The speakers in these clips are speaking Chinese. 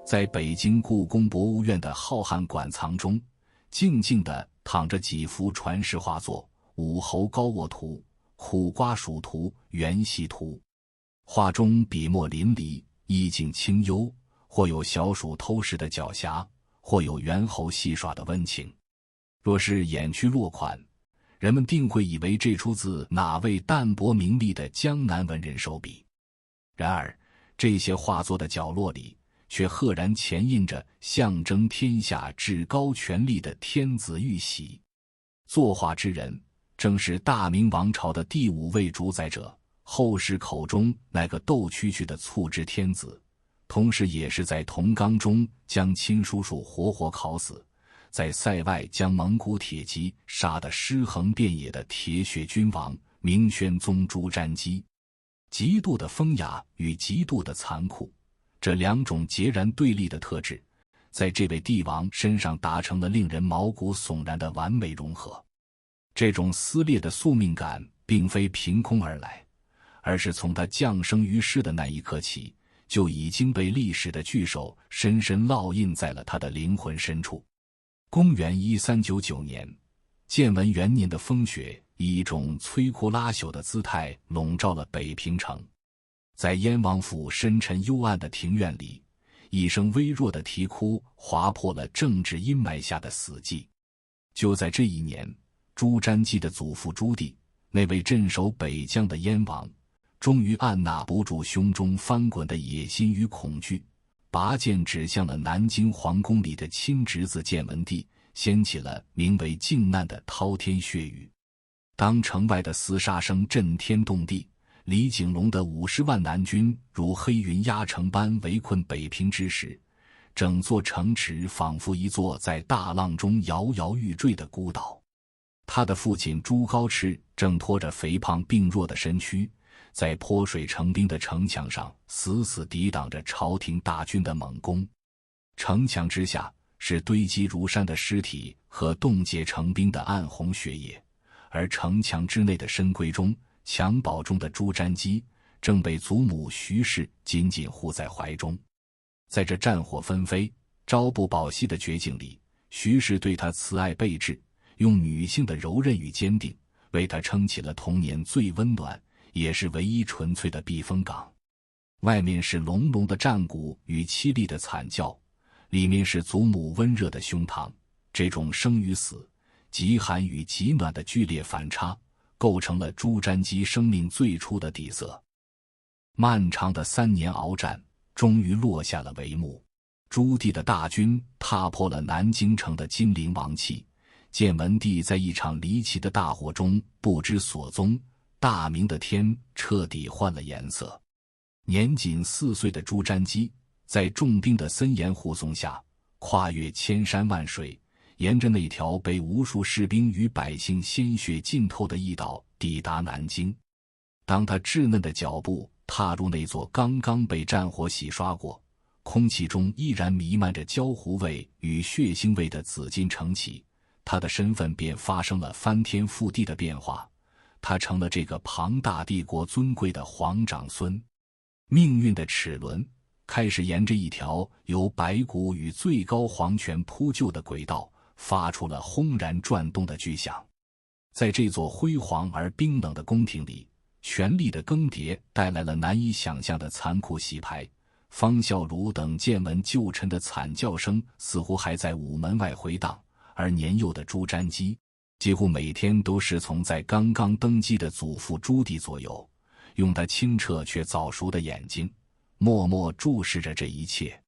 在北京故宫博物院的浩瀚馆藏中，静静地躺着几幅传世画作：武侯高卧图、苦瓜黍图、元系图。画中笔墨淋漓，意境清幽，或有小鼠偷食的狡黠，或有猿猴戏耍的温情。若是眼去落款，人们定会以为这出自哪位淡泊名利的江南文人手笔。然而，这些画作的角落里，却赫然潜印着象征天下至高权力的天子玉玺。作画之人，正是大明王朝的第5位主宰者，后世口中那个斗蛐蛐的促织天子，同时也是在铜缸中将亲叔叔活活烤死，在塞外将蒙古铁骑杀得尸横遍野的铁血君王明宣宗朱瞻基。极度的风雅与极度的残酷，这2种截然对立的特质，在这位帝王身上达成了令人毛骨悚然的完美融合。这种撕裂的宿命感并非凭空而来，而是从他降生于世的那一刻起，就已经被历史的巨手深深烙印在了他的灵魂深处。公元1399年，建文元年的风雪以一种摧枯拉朽的姿态笼罩了北平城。在燕王府深沉幽暗的庭院里，一声微弱的啼哭划破了政治阴霾下的死寂。就在这一年，朱瞻基的祖父朱棣，那位镇守北疆的燕王，终于按捺不住胸中翻滚的野心与恐惧，拔剑指向了南京皇宫里的亲侄子建文帝，掀起了名为靖难的滔天血雨。当城外的厮杀声震天动地，李景隆的50万南军如黑云压城般围困北平之时，整座城池仿佛一座在大浪中摇摇欲坠的孤岛。他的父亲朱高炽正拖着肥胖病弱的身躯，在泼水成冰的城墙上死死抵挡着朝廷大军的猛攻。城墙之下是堆积如山的尸体和冻结成冰的暗红血液，而城墙之内的深闺中，襁褓中的朱瞻基正被祖母徐氏紧紧护在怀中。在这战火纷飞、朝不保夕的绝境里，徐氏对他慈爱备至，用女性的柔韧与坚定，为他撑起了童年最温暖也是唯一纯粹的避风港。外面是隆隆的战鼓与凄厉的惨叫，里面是祖母温热的胸膛。这种生与死、极寒与极暖的剧烈反差，构成了朱瞻基生命最初的底色。漫长的3年鏖战终于落下了帷幕。朱棣的大军踏破了南京城的金陵王气，建文帝在一场离奇的大火中不知所踪，大明的天彻底换了颜色。年仅4岁的朱瞻基，在重兵的森严护送下，跨越千山万水，沿着那条被无数士兵与百姓鲜血浸透的驿道抵达南京。当他稚嫩的脚步踏入那座刚刚被战火洗刷过，空气中依然弥漫着焦糊味与血腥味的紫禁城起，他的身份便发生了翻天覆地的变化。他成了这个庞大帝国尊贵的皇长孙。命运的齿轮开始沿着一条由白骨与最高皇权铺就的轨道发出了轰然转动的巨响。在这座辉煌而冰冷的宫廷里，权力的更迭带来了难以想象的残酷洗牌。方孝孺等见闻旧臣的惨叫声似乎还在午门外回荡，而年幼的朱瞻基几乎每天都侍从在刚刚登基的祖父朱棣左右，用他清澈却早熟的眼睛默默注视着这一切。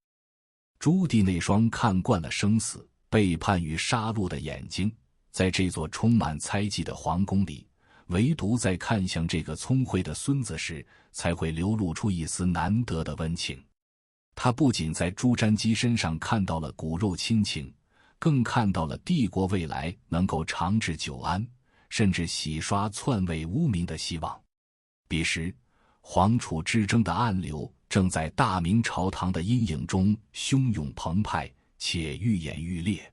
朱棣那双看惯了生死、背叛与杀戮的眼睛，在这座充满猜忌的皇宫里，唯独在看向这个聪慧的孙子时，才会流露出一丝难得的温情。他不仅在朱瞻基身上看到了骨肉亲情，更看到了帝国未来能够长治久安，甚至洗刷篡位污名的希望。彼时，皇储之争的暗流正在大明朝堂的阴影中汹涌澎湃，且愈演愈烈。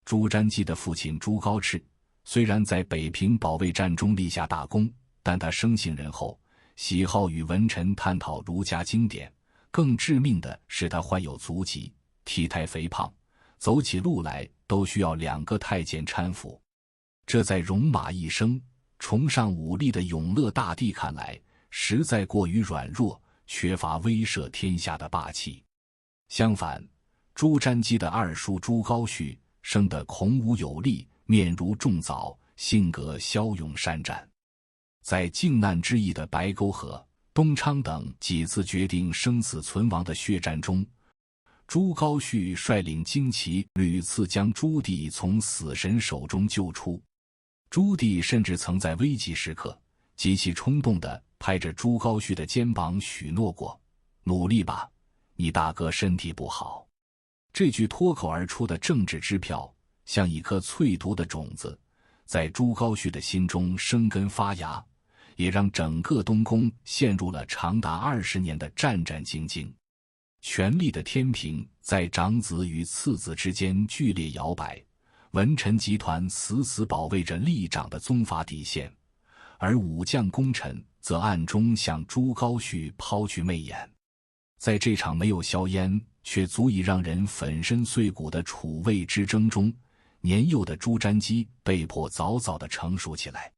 朱瞻基的父亲朱高炽虽然在北平保卫战中立下大功，但他生性仁厚，喜好与文臣探讨儒家经典，更致命的是他患有足疾，体态肥胖，走起路来都需要2个太监搀扶。这在戎马一生、崇尚武力的永乐大帝看来，实在过于软弱，缺乏威慑天下的霸气。相反，朱瞻基的二叔朱高煦生得孔武有力，面如重枣，性格骁勇善战。在靖难之役的白沟河、东昌等几次决定生死存亡的血战中，朱高煦率领精骑屡次将朱棣从死神手中救出。朱棣甚至曾在危急时刻极其冲动地拍着朱高煦的肩膀许诺过：“努力吧，你大哥身体不好。”这句脱口而出的政治支票，像一颗淬毒的种子，在朱高煦的心中生根发芽，也让整个东宫陷入了长达20年的战战兢兢。权力的天平在长子与次子之间剧烈摇摆，文臣集团死死保卫着立长的宗法底线，而武将功臣则暗中向朱高煦抛去媚眼。在这场没有硝烟却足以让人粉身碎骨的储位之争中，年幼的朱瞻基被迫早早地成熟起来。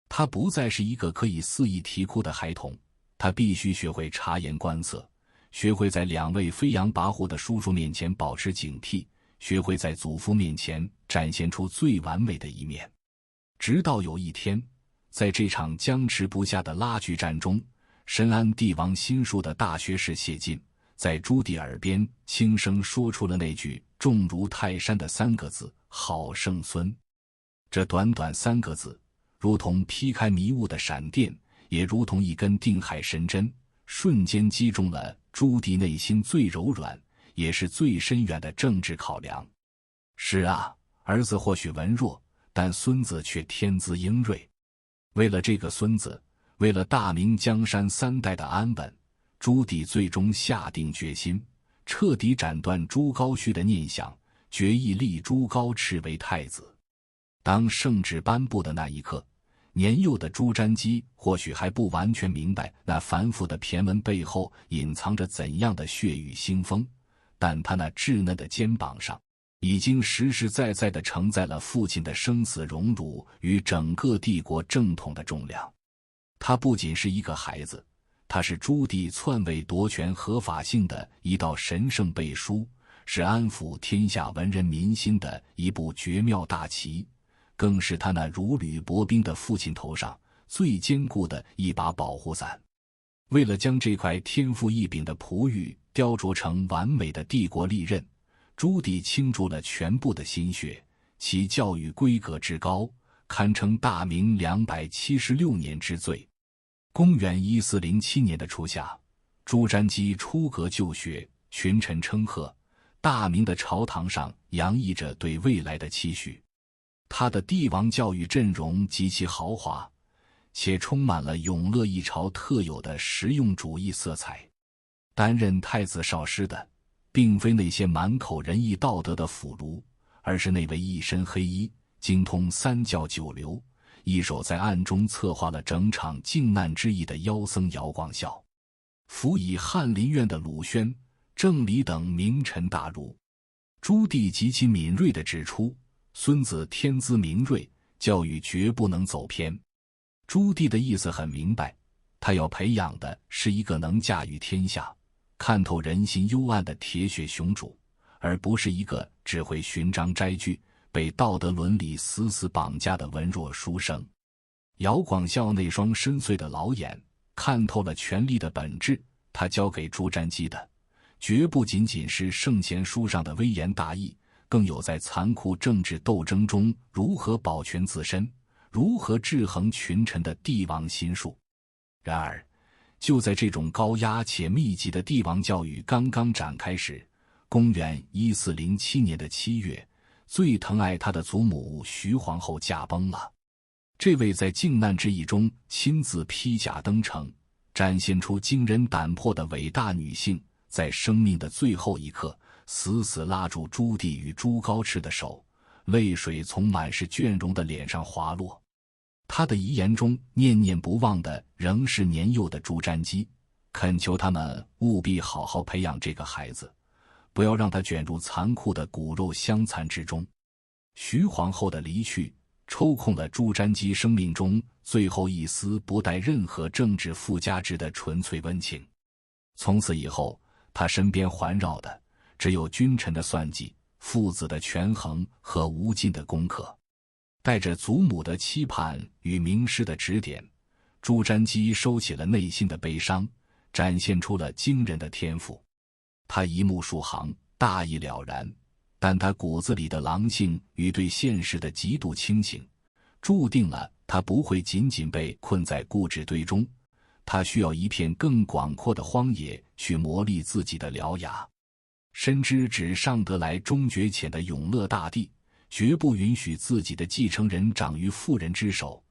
他不再是一个可以肆意啼哭的孩童，他必须学会察言观色，学会在2位飞扬跋扈的叔叔面前保持警惕，学会在祖父面前展现出最完美的一面。直到有一天，在这场僵持不下的拉锯战中，深谙帝王心术的大学士谢晋在朱棣耳边轻声说出了那句重如泰山的3个字：“好生孙。”这短短3个字，如同劈开迷雾的闪电，也如同一根定海神针，瞬间击中了朱棣内心最柔软也是最深远的政治考量。是啊，儿子或许文弱，但孙子却天资英锐。为了这个孙子，为了大明江山3代的安稳，朱棣最终下定决心，彻底斩断朱高煦的念想，决意立朱高炽为太子。当圣旨颁布的那一刻，年幼的朱瞻基或许还不完全明白那繁复的骈文背后隐藏着怎样的血雨腥风，但他那稚嫩的肩膀上已经实实在在地承载了父亲的生死荣辱与整个帝国正统的重量。他不仅是一个孩子，他是朱棣篡位夺权合法性的一道神圣背书，是安抚天下文人民心的一部绝妙大棋，更是他那如履薄冰的父亲头上最坚固的一把保护伞。为了将这块天赋异禀的璞玉雕琢成完美的帝国利刃，朱棣倾注了全部的心血，其教育规格之高，堪称大明276年之最。公元1407年的初夏，朱瞻基出阁就学，群臣称贺，大明的朝堂上洋溢着对未来的期许。他的帝王教育阵容极其豪华，且充满了永乐一朝特有的实用主义色彩。担任太子少师的并非那些满口仁义道德的俘虏，而是那位一身黑衣、精通3教9流、一手在暗中策划了整场靖难之役的妖僧姚广孝。辅以翰林院的鲁宣、郑理等名臣大儒。朱棣极其敏锐地指出，孙子天资明锐，教育绝不能走偏。朱棣的意思很明白，他要培养的是一个能驾驭天下、看透人心幽暗的铁血雄主，而不是一个只会循章摘句、被道德伦理死死绑架的文弱书生。姚广孝那双深邃的老眼看透了权力的本质，他教给朱瞻基的绝不仅仅是圣贤书上的微言大义，更有在残酷政治斗争中如何保全自身、如何制衡群臣的帝王心术。然而，就在这种高压且密集的帝王教育刚刚展开时，公元1407年的7月，最疼爱他的祖母徐皇后驾崩了。这位在靖难之役中亲自披甲登城，展现出惊人胆魄的伟大女性，在生命的最后一刻死死拉住朱棣与朱高炽的手，泪水从满是倦容的脸上滑落。他的遗言中念念不忘的仍是年幼的朱瞻基，恳求他们务必好好培养这个孩子，不要让他卷入残酷的骨肉相残之中。徐皇后的离去抽空了朱瞻基生命中最后一丝不带任何政治附加值的纯粹温情。从此以后，他身边环绕的只有君臣的算计、父子的权衡和无尽的功课。带着祖母的期盼与名师的指点，朱瞻基收起了内心的悲伤，展现出了惊人的天赋。他一目数行，大义了然，但他骨子里的狼性与对现实的极度清醒，注定了他不会仅仅被困在固执堆中，他需要一片更广阔的荒野去磨砺自己的獠牙。深知只上得来终觉浅的永乐大帝绝不允许自己的继承人长于妇人之手，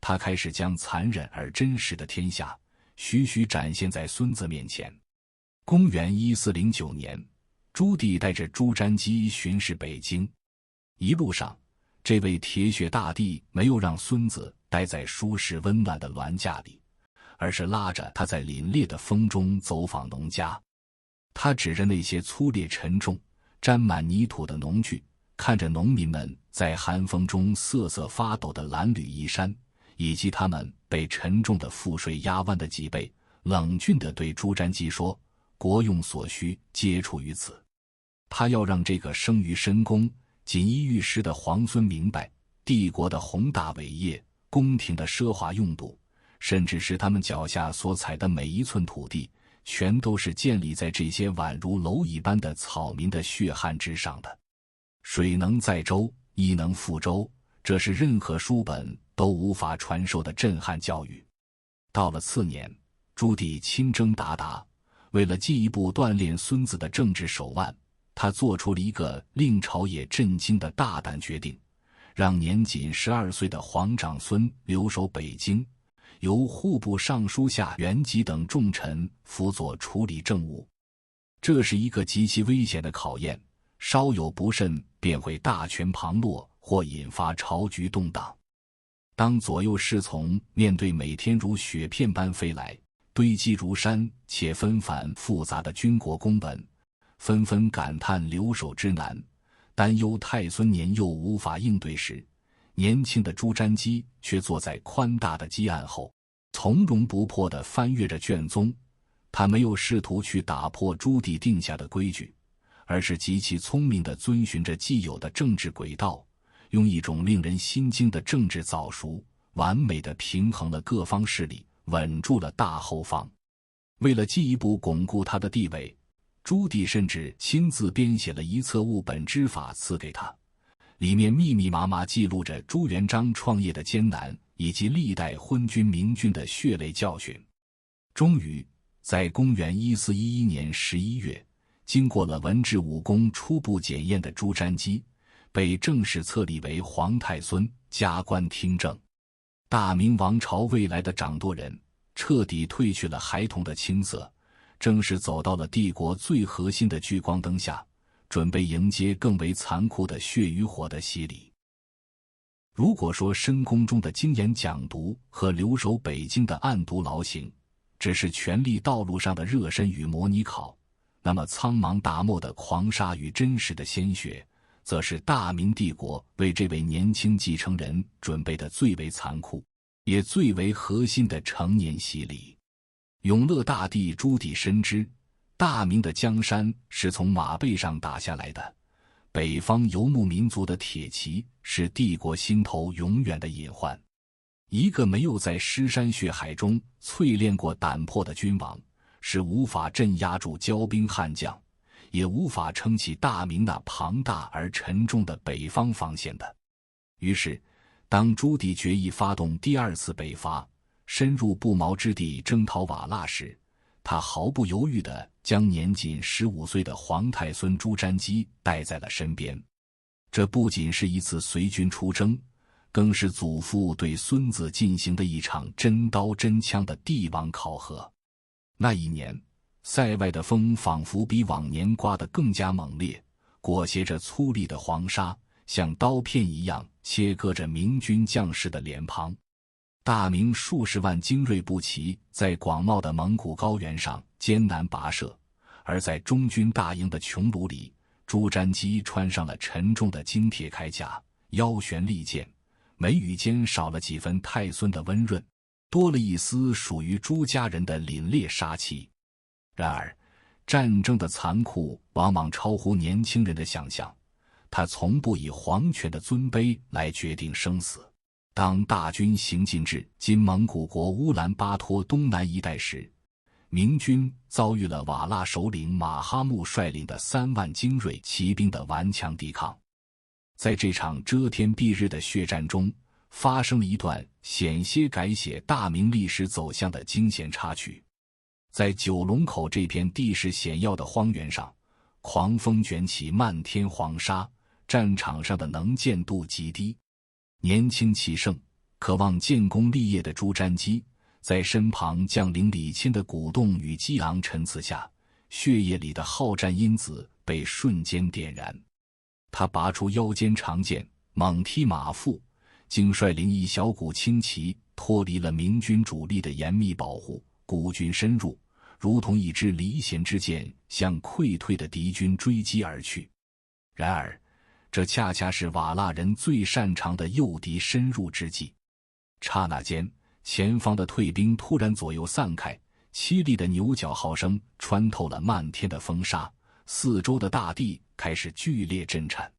他开始将残忍而真实的天下徐徐展现在孙子面前。公元1409年，朱棣带着朱瞻基巡视北京。一路上，这位铁血大帝没有让孙子待在舒适温暖的銮驾里，而是拉着他在凛冽的风中走访农家。他指着那些粗劣沉重、沾满泥土的农具，看着农民们在寒风中瑟瑟发抖的褴褛衣衫，以及他们被沉重的赋税压弯的脊背，冷峻地对朱瞻基说：“国用所需皆出于此。”他要让这个生于深宫、锦衣玉食的皇孙明白，帝国的宏大伟业、宫廷的奢华用度，甚至是他们脚下所踩的每一寸土地，全都是建立在这些宛如蝼蚁般的草民的血汗之上的。水能载舟，亦能覆舟，这是任何书本都无法传授的震撼教育。到了次年，朱棣亲征鞑靼，为了进一步锻炼孙子的政治手腕，他做出了一个令朝野震惊的大胆决定，让年仅12岁的皇长孙留守北京，由户部尚书下元吉等重臣辅佐处理政务。这是一个极其危险的考验，稍有不慎便会大权旁落或引发朝局动荡。当左右侍从面对每天如雪片般飞来、堆积如山且纷繁复杂的军国公文，纷纷感叹留守之难，担忧太孙年幼无法应对时，年轻的朱瞻基却坐在宽大的基案后，从容不迫地翻阅着卷宗。他没有试图去打破朱棣定下的规矩，而是极其聪明地遵循着既有的政治轨道，用一种令人心惊的政治早熟，完美地平衡了各方势力，稳住了大后方。为了进一步巩固他的地位，朱棣甚至亲自编写了一册务本之法赐给他，里面密密麻麻记录着朱元璋创业的艰难，以及历代昏君明君的血泪教训。终于在公元1411年11月，经过了文治武功初步检验的朱瞻基被正式册立为皇太孙，加官听政。大明王朝未来的掌舵人彻底褪去了孩童的青涩，正式走到了帝国最核心的聚光灯下，准备迎接更为残酷的血与火的洗礼。如果说深宫中的精研讲读和留守北京的暗读劳形只是权力道路上的热身与模拟考，那么苍茫达漠的狂沙与真实的鲜血，则是大明帝国为这位年轻继承人准备的最为残酷也最为核心的成年洗礼。永乐大帝朱棣深知，大明的江山是从马背上打下来的，北方游牧民族的铁骑是帝国心头永远的隐患。一个没有在尸山血海中淬炼过胆魄的君王，是无法镇压住骄兵悍将，也无法撑起大明那庞大而沉重的北方防线的。于是，当朱棣决意发动第二次北伐，深入不毛之地征讨瓦剌时，他毫不犹豫地将年仅15岁的皇太孙朱瞻基带在了身边。这不仅是一次随军出征，更是祖父对孙子进行的一场真刀真枪的帝王考核。那一年，塞外的风仿佛比往年刮得更加猛烈，裹挟着粗粝的黄沙，像刀片一样切割着明军将士的脸庞。大明数十万精锐步骑在广袤的蒙古高原上艰难跋涉，而在中军大营的穹庐里，朱瞻基穿上了沉重的金铁铠甲，腰悬利剑，眉宇间少了几分太孙的温润，多了一丝属于朱家人的凛冽杀气。然而，战争的残酷往往超乎年轻人的想象，他从不以皇权的尊卑来决定生死。当大军行进至今蒙古国乌兰巴托东南一带时，明军遭遇了瓦剌首领马哈木率领的3万精锐骑兵的顽强抵抗。在这场遮天蔽日的血战中，发生了一段险些改写大明历史走向的惊险插曲。在九龙口这片地势险要的荒原上，狂风卷起漫天黄沙，战场上的能见度极低。年轻气盛、渴望建功立业的朱瞻基，在身旁将领李钦的鼓动与激昂陈词下，血液里的好战因子被瞬间点燃。他拔出腰间长剑，猛踢马腹，竟率领一小股轻骑脱离了明军主力的严密保护，孤军深入，如同一支离弦之箭，向溃退的敌军追击而去。然而，这恰恰是瓦剌人最擅长的诱敌深入之计。刹那间，前方的退兵突然左右散开，凄厉的牛角号声穿透了漫天的风沙，四周的大地开始剧烈震颤。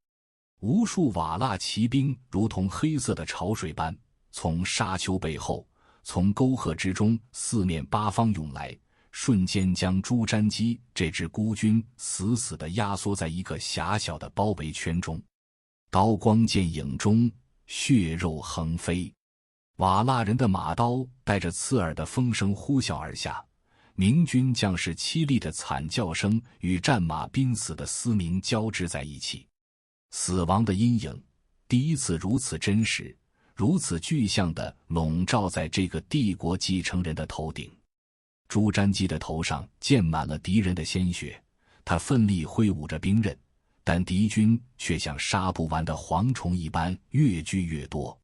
无数瓦剌骑兵如同黑色的潮水般从沙丘背后，从沟壑之中四面八方涌来，瞬间将朱瞻基这支孤军死死地压缩在一个狭小的包围圈中。刀光剑影中，血肉横飞，瓦剌人的马刀带着刺耳的风声呼啸而下，明军将士凄厉的惨叫声与战马濒死的嘶鸣交织在一起。死亡的阴影第一次如此真实，如此具象地笼罩在这个帝国继承人的头顶。朱瞻基的头上溅满了敌人的鲜血，他奋力挥舞着兵刃，但敌军却像杀不完的蝗虫一般越聚越多。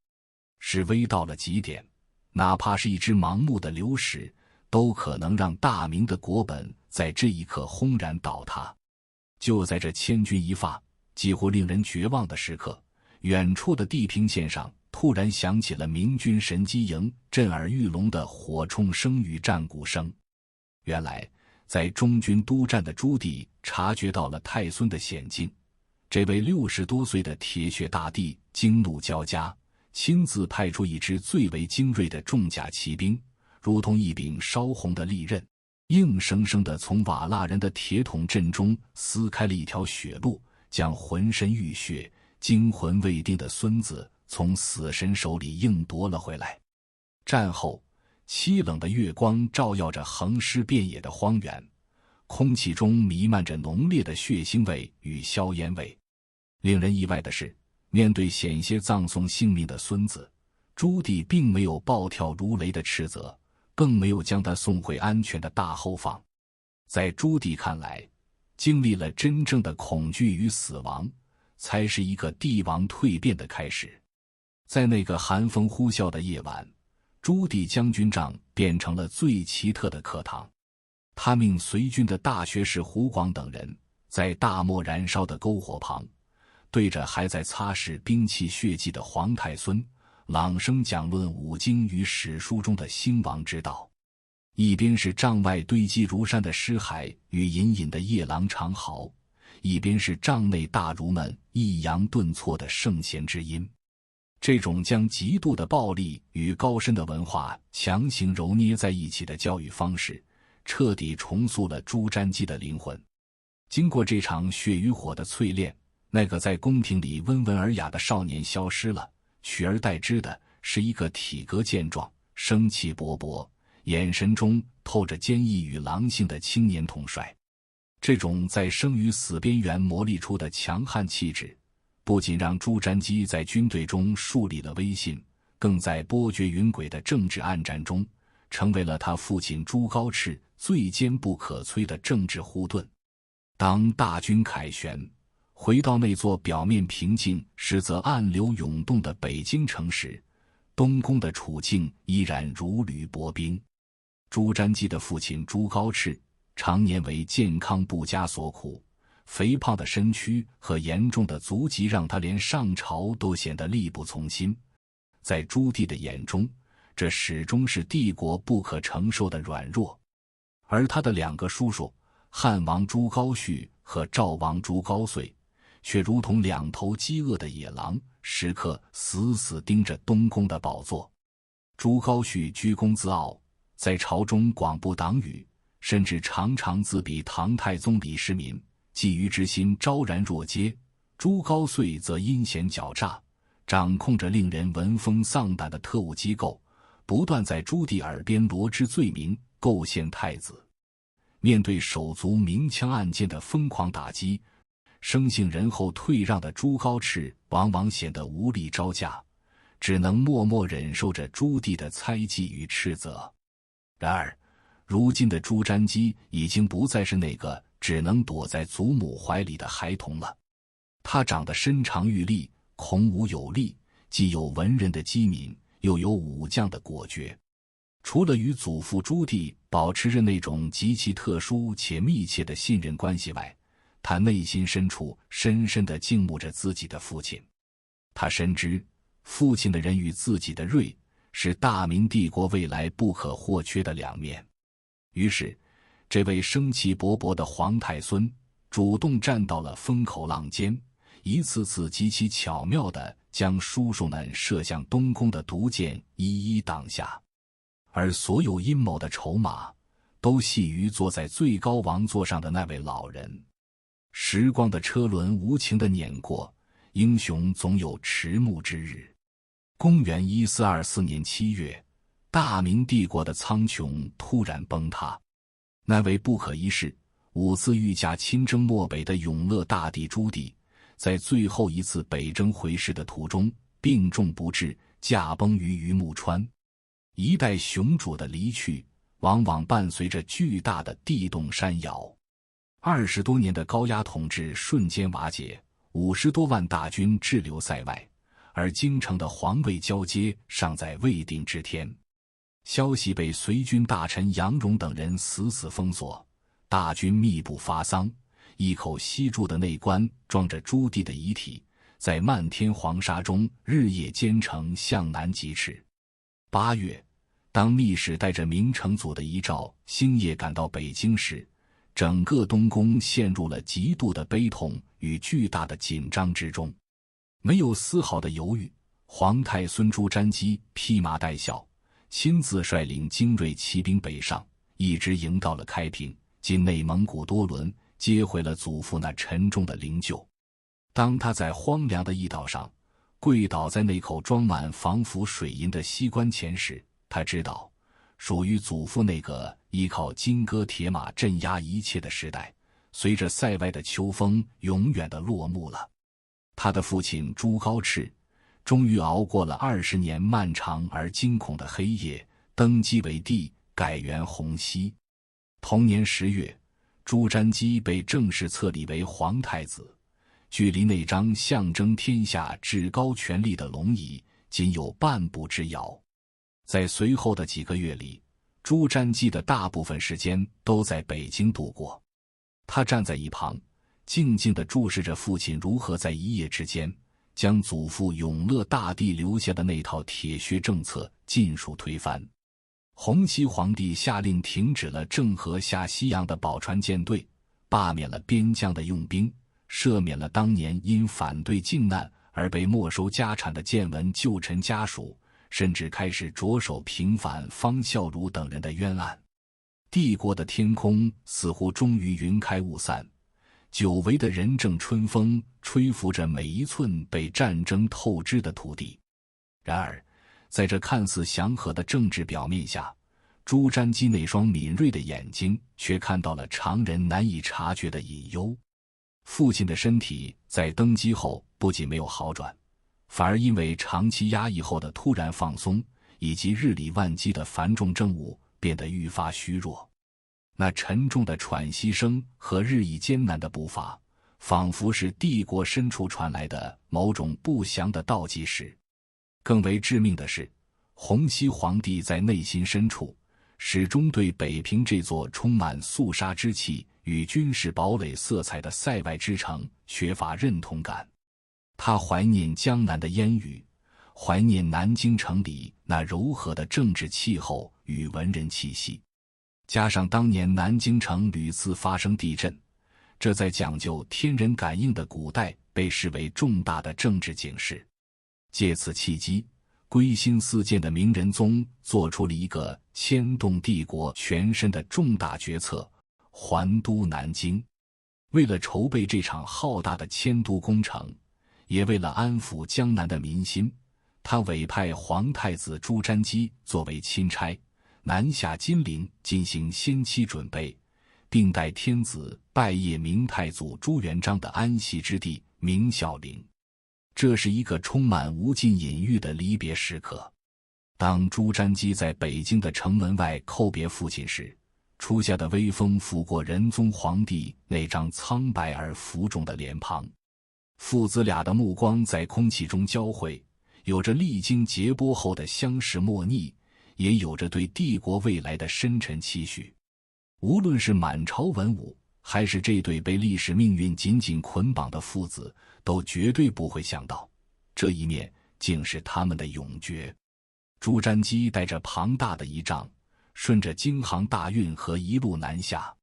示威到了极点，哪怕是一只盲目的流矢，都可能让大明的国本在这一刻轰然倒塌。就在这千钧一发，几乎令人绝望的时刻，远处的地平线上突然响起了明军神机营震耳欲聋的火铳声与战鼓声。原来，在中军督战的朱棣察觉到了太孙的险境，这位60多岁的铁血大帝惊怒交加，亲自派出一支最为精锐的重甲骑兵，如同一柄烧红的利刃，硬生生地从瓦剌人的铁桶阵中撕开了一条血路，将浑身浴血、惊魂未定的孙子从死神手里硬夺了回来。战后，凄冷的月光照耀着横尸遍野的荒原，空气中弥漫着浓烈的血腥味与硝烟味。令人意外的是，面对险些葬送性命的孙子，朱棣并没有暴跳如雷的斥责，更没有将他送回安全的大后方。在朱棣看来，经历了真正的恐惧与死亡，才是一个帝王蜕变的开始。在那个寒风呼啸的夜晚，朱棣将军帐变成了最奇特的课堂。他命随军的大学士胡广等人在大漠燃烧的篝火旁，对着还在擦拭兵器血迹的皇太孙朗声讲论五经与史书中的兴亡之道。一边是帐外堆积如山的尸骸与隐隐的夜郎长嚎，一边是帐内大儒们抑扬顿挫的圣贤之音。这种将极度的暴力与高深的文化强行揉捏在一起的教育方式，彻底重塑了朱瞻基的灵魂。经过这场血与火的淬炼，那个在宫廷里温文尔雅的少年消失了，取而代之的是一个体格健壮、生气勃勃、眼神中透着坚毅与狼性的青年统帅。这种在生与死边缘磨砺出的强悍气质，不仅让朱瞻基在军队中树立了威信，更在波谲云诡的政治暗战中，成为了他父亲朱高炽最坚不可摧的政治护盾。当大军凯旋，回到那座表面平静实则暗流涌动的北京城时，东宫的处境依然如履薄冰。朱瞻基的父亲朱高炽常年为健康不佳所苦，肥胖的身躯和严重的足疾让他连上朝都显得力不从心。在朱棣的眼中，这始终是帝国不可承受的软弱。而他的两个叔叔汉王朱高煦和赵王朱高燧却如同两头饥饿的野狼，时刻死死盯着东宫的宝座。朱高煦居功自傲，在朝中广布党羽，甚至常常自比唐太宗李世民，觊觎之心昭然若揭。朱高燧则阴险狡诈，掌控着令人闻风丧胆的特务机构，不断在朱棣耳边罗织罪名，构陷太子。面对手足明枪暗箭的疯狂打击，生性仁厚退让的朱高炽往往显得无力招架，只能默默忍受着朱棣的猜忌与斥责。然而，如今的朱瞻基已经不再是那个只能躲在祖母怀里的孩童了。他长得身长玉立，孔武有力，既有文人的机敏，又有武将的果决。除了与祖父朱棣保持着那种极其特殊且密切的信任关系外，他内心深处深深地敬慕着自己的父亲。他深知父亲的仁与自己的锐是大明帝国未来不可或缺的两面。于是，这位生气勃勃的皇太孙主动站到了风口浪尖，一次次极其巧妙地将叔叔们射向东宫的毒箭一一挡下。而所有阴谋的筹码都系于坐在最高王座上的那位老人。时光的车轮无情地碾过，英雄总有迟暮之日。公元1424年7月，大明帝国的苍穹突然崩塌。那位不可一世、5次御驾亲征漠北的永乐大帝朱棣，在最后一次北征回师的途中病重不治，驾崩于榆木川。一代雄主的离去，往往伴随着巨大的地动山摇。20多年的高压统治瞬间瓦解，50多万大军滞留塞外，而京城的皇位交接尚在未定之天。消息被随军大臣杨荣等人死死封锁，大军密不发丧，一口西筑的内棺装着朱棣的遗体，在漫天黄沙中日夜兼程向南疾驰。8月，当密使带着明成祖的遗诏星夜赶到北京时，整个东宫陷入了极度的悲痛与巨大的紧张之中。没有丝毫的犹豫，皇太孙朱瞻基披麻戴孝，亲自率领精锐骑兵北上，一直迎到了开平（今内蒙古多伦），接回了祖父那沉重的灵柩。当他在荒凉的驿道上跪倒在那口装满防腐水银的锡棺前时，他知道属于祖父那个依靠金戈铁马镇压一切的时代，随着塞外的秋风永远的落幕了。他的父亲朱高炽终于熬过了20年漫长而惊恐的黑夜，登基为帝，改元洪熙。同年10月，朱瞻基被正式册立为皇太子，距离那张象征天下至高权力的龙椅仅有半步之遥。在随后的几个月里，朱瞻基的大部分时间都在北京度过。他站在一旁，静静地注视着父亲如何在一夜之间将祖父永乐大帝留下的那套铁血政策尽数推翻。洪熙皇帝下令停止了郑和下西洋的宝船舰队，罢免了边疆的用兵，赦免了当年因反对靖难而被没收家产的建文旧臣家属，甚至开始着手平反方孝孺等人的冤案。帝国的天空似乎终于云开雾散，久违的仁政春风吹拂着每一寸被战争透支的土地。然而，在这看似祥和的政治表面下，朱瞻基那双敏锐的眼睛却看到了常人难以察觉的隐忧。父亲的身体在登基后不仅没有好转，反而因为长期压抑后的突然放松，以及日理万机的繁重政务，变得愈发虚弱。那沉重的喘息声和日益艰难的步伐，仿佛是帝国深处传来的某种不祥的倒计时。更为致命的是，洪熙皇帝在内心深处始终对北平这座充满肃杀之气与军事堡垒色彩的塞外之城缺乏认同感。他怀念江南的烟雨，怀念南京城里那柔和的政治气候与文人气息，加上当年南京城屡次发生地震，这在讲究天人感应的古代被视为重大的政治警示。借此契机，归心似箭的明仁宗做出了一个牵动帝国全身的重大决策——还都南京。为了筹备这场浩大的迁都工程，也为了安抚江南的民心，他委派皇太子朱瞻基作为钦差，南下金陵进行先期准备，并代天子拜谒明太祖朱元璋的安息之地明孝陵。这是一个充满无尽隐喻的离别时刻。当朱瞻基在北京的城门外叩别父亲时，初夏的微风拂过仁宗皇帝那张苍白而浮肿的脸庞，父子俩的目光在空气中交汇，有着历经劫波后的相视莫逆，也有着对帝国未来的深沉期许。无论是满朝文武，还是这对被历史命运紧紧捆绑的父子，都绝对不会想到，这一面竟是他们的永诀。朱瞻基带着庞大的仪仗，顺着京杭大运河一路南下。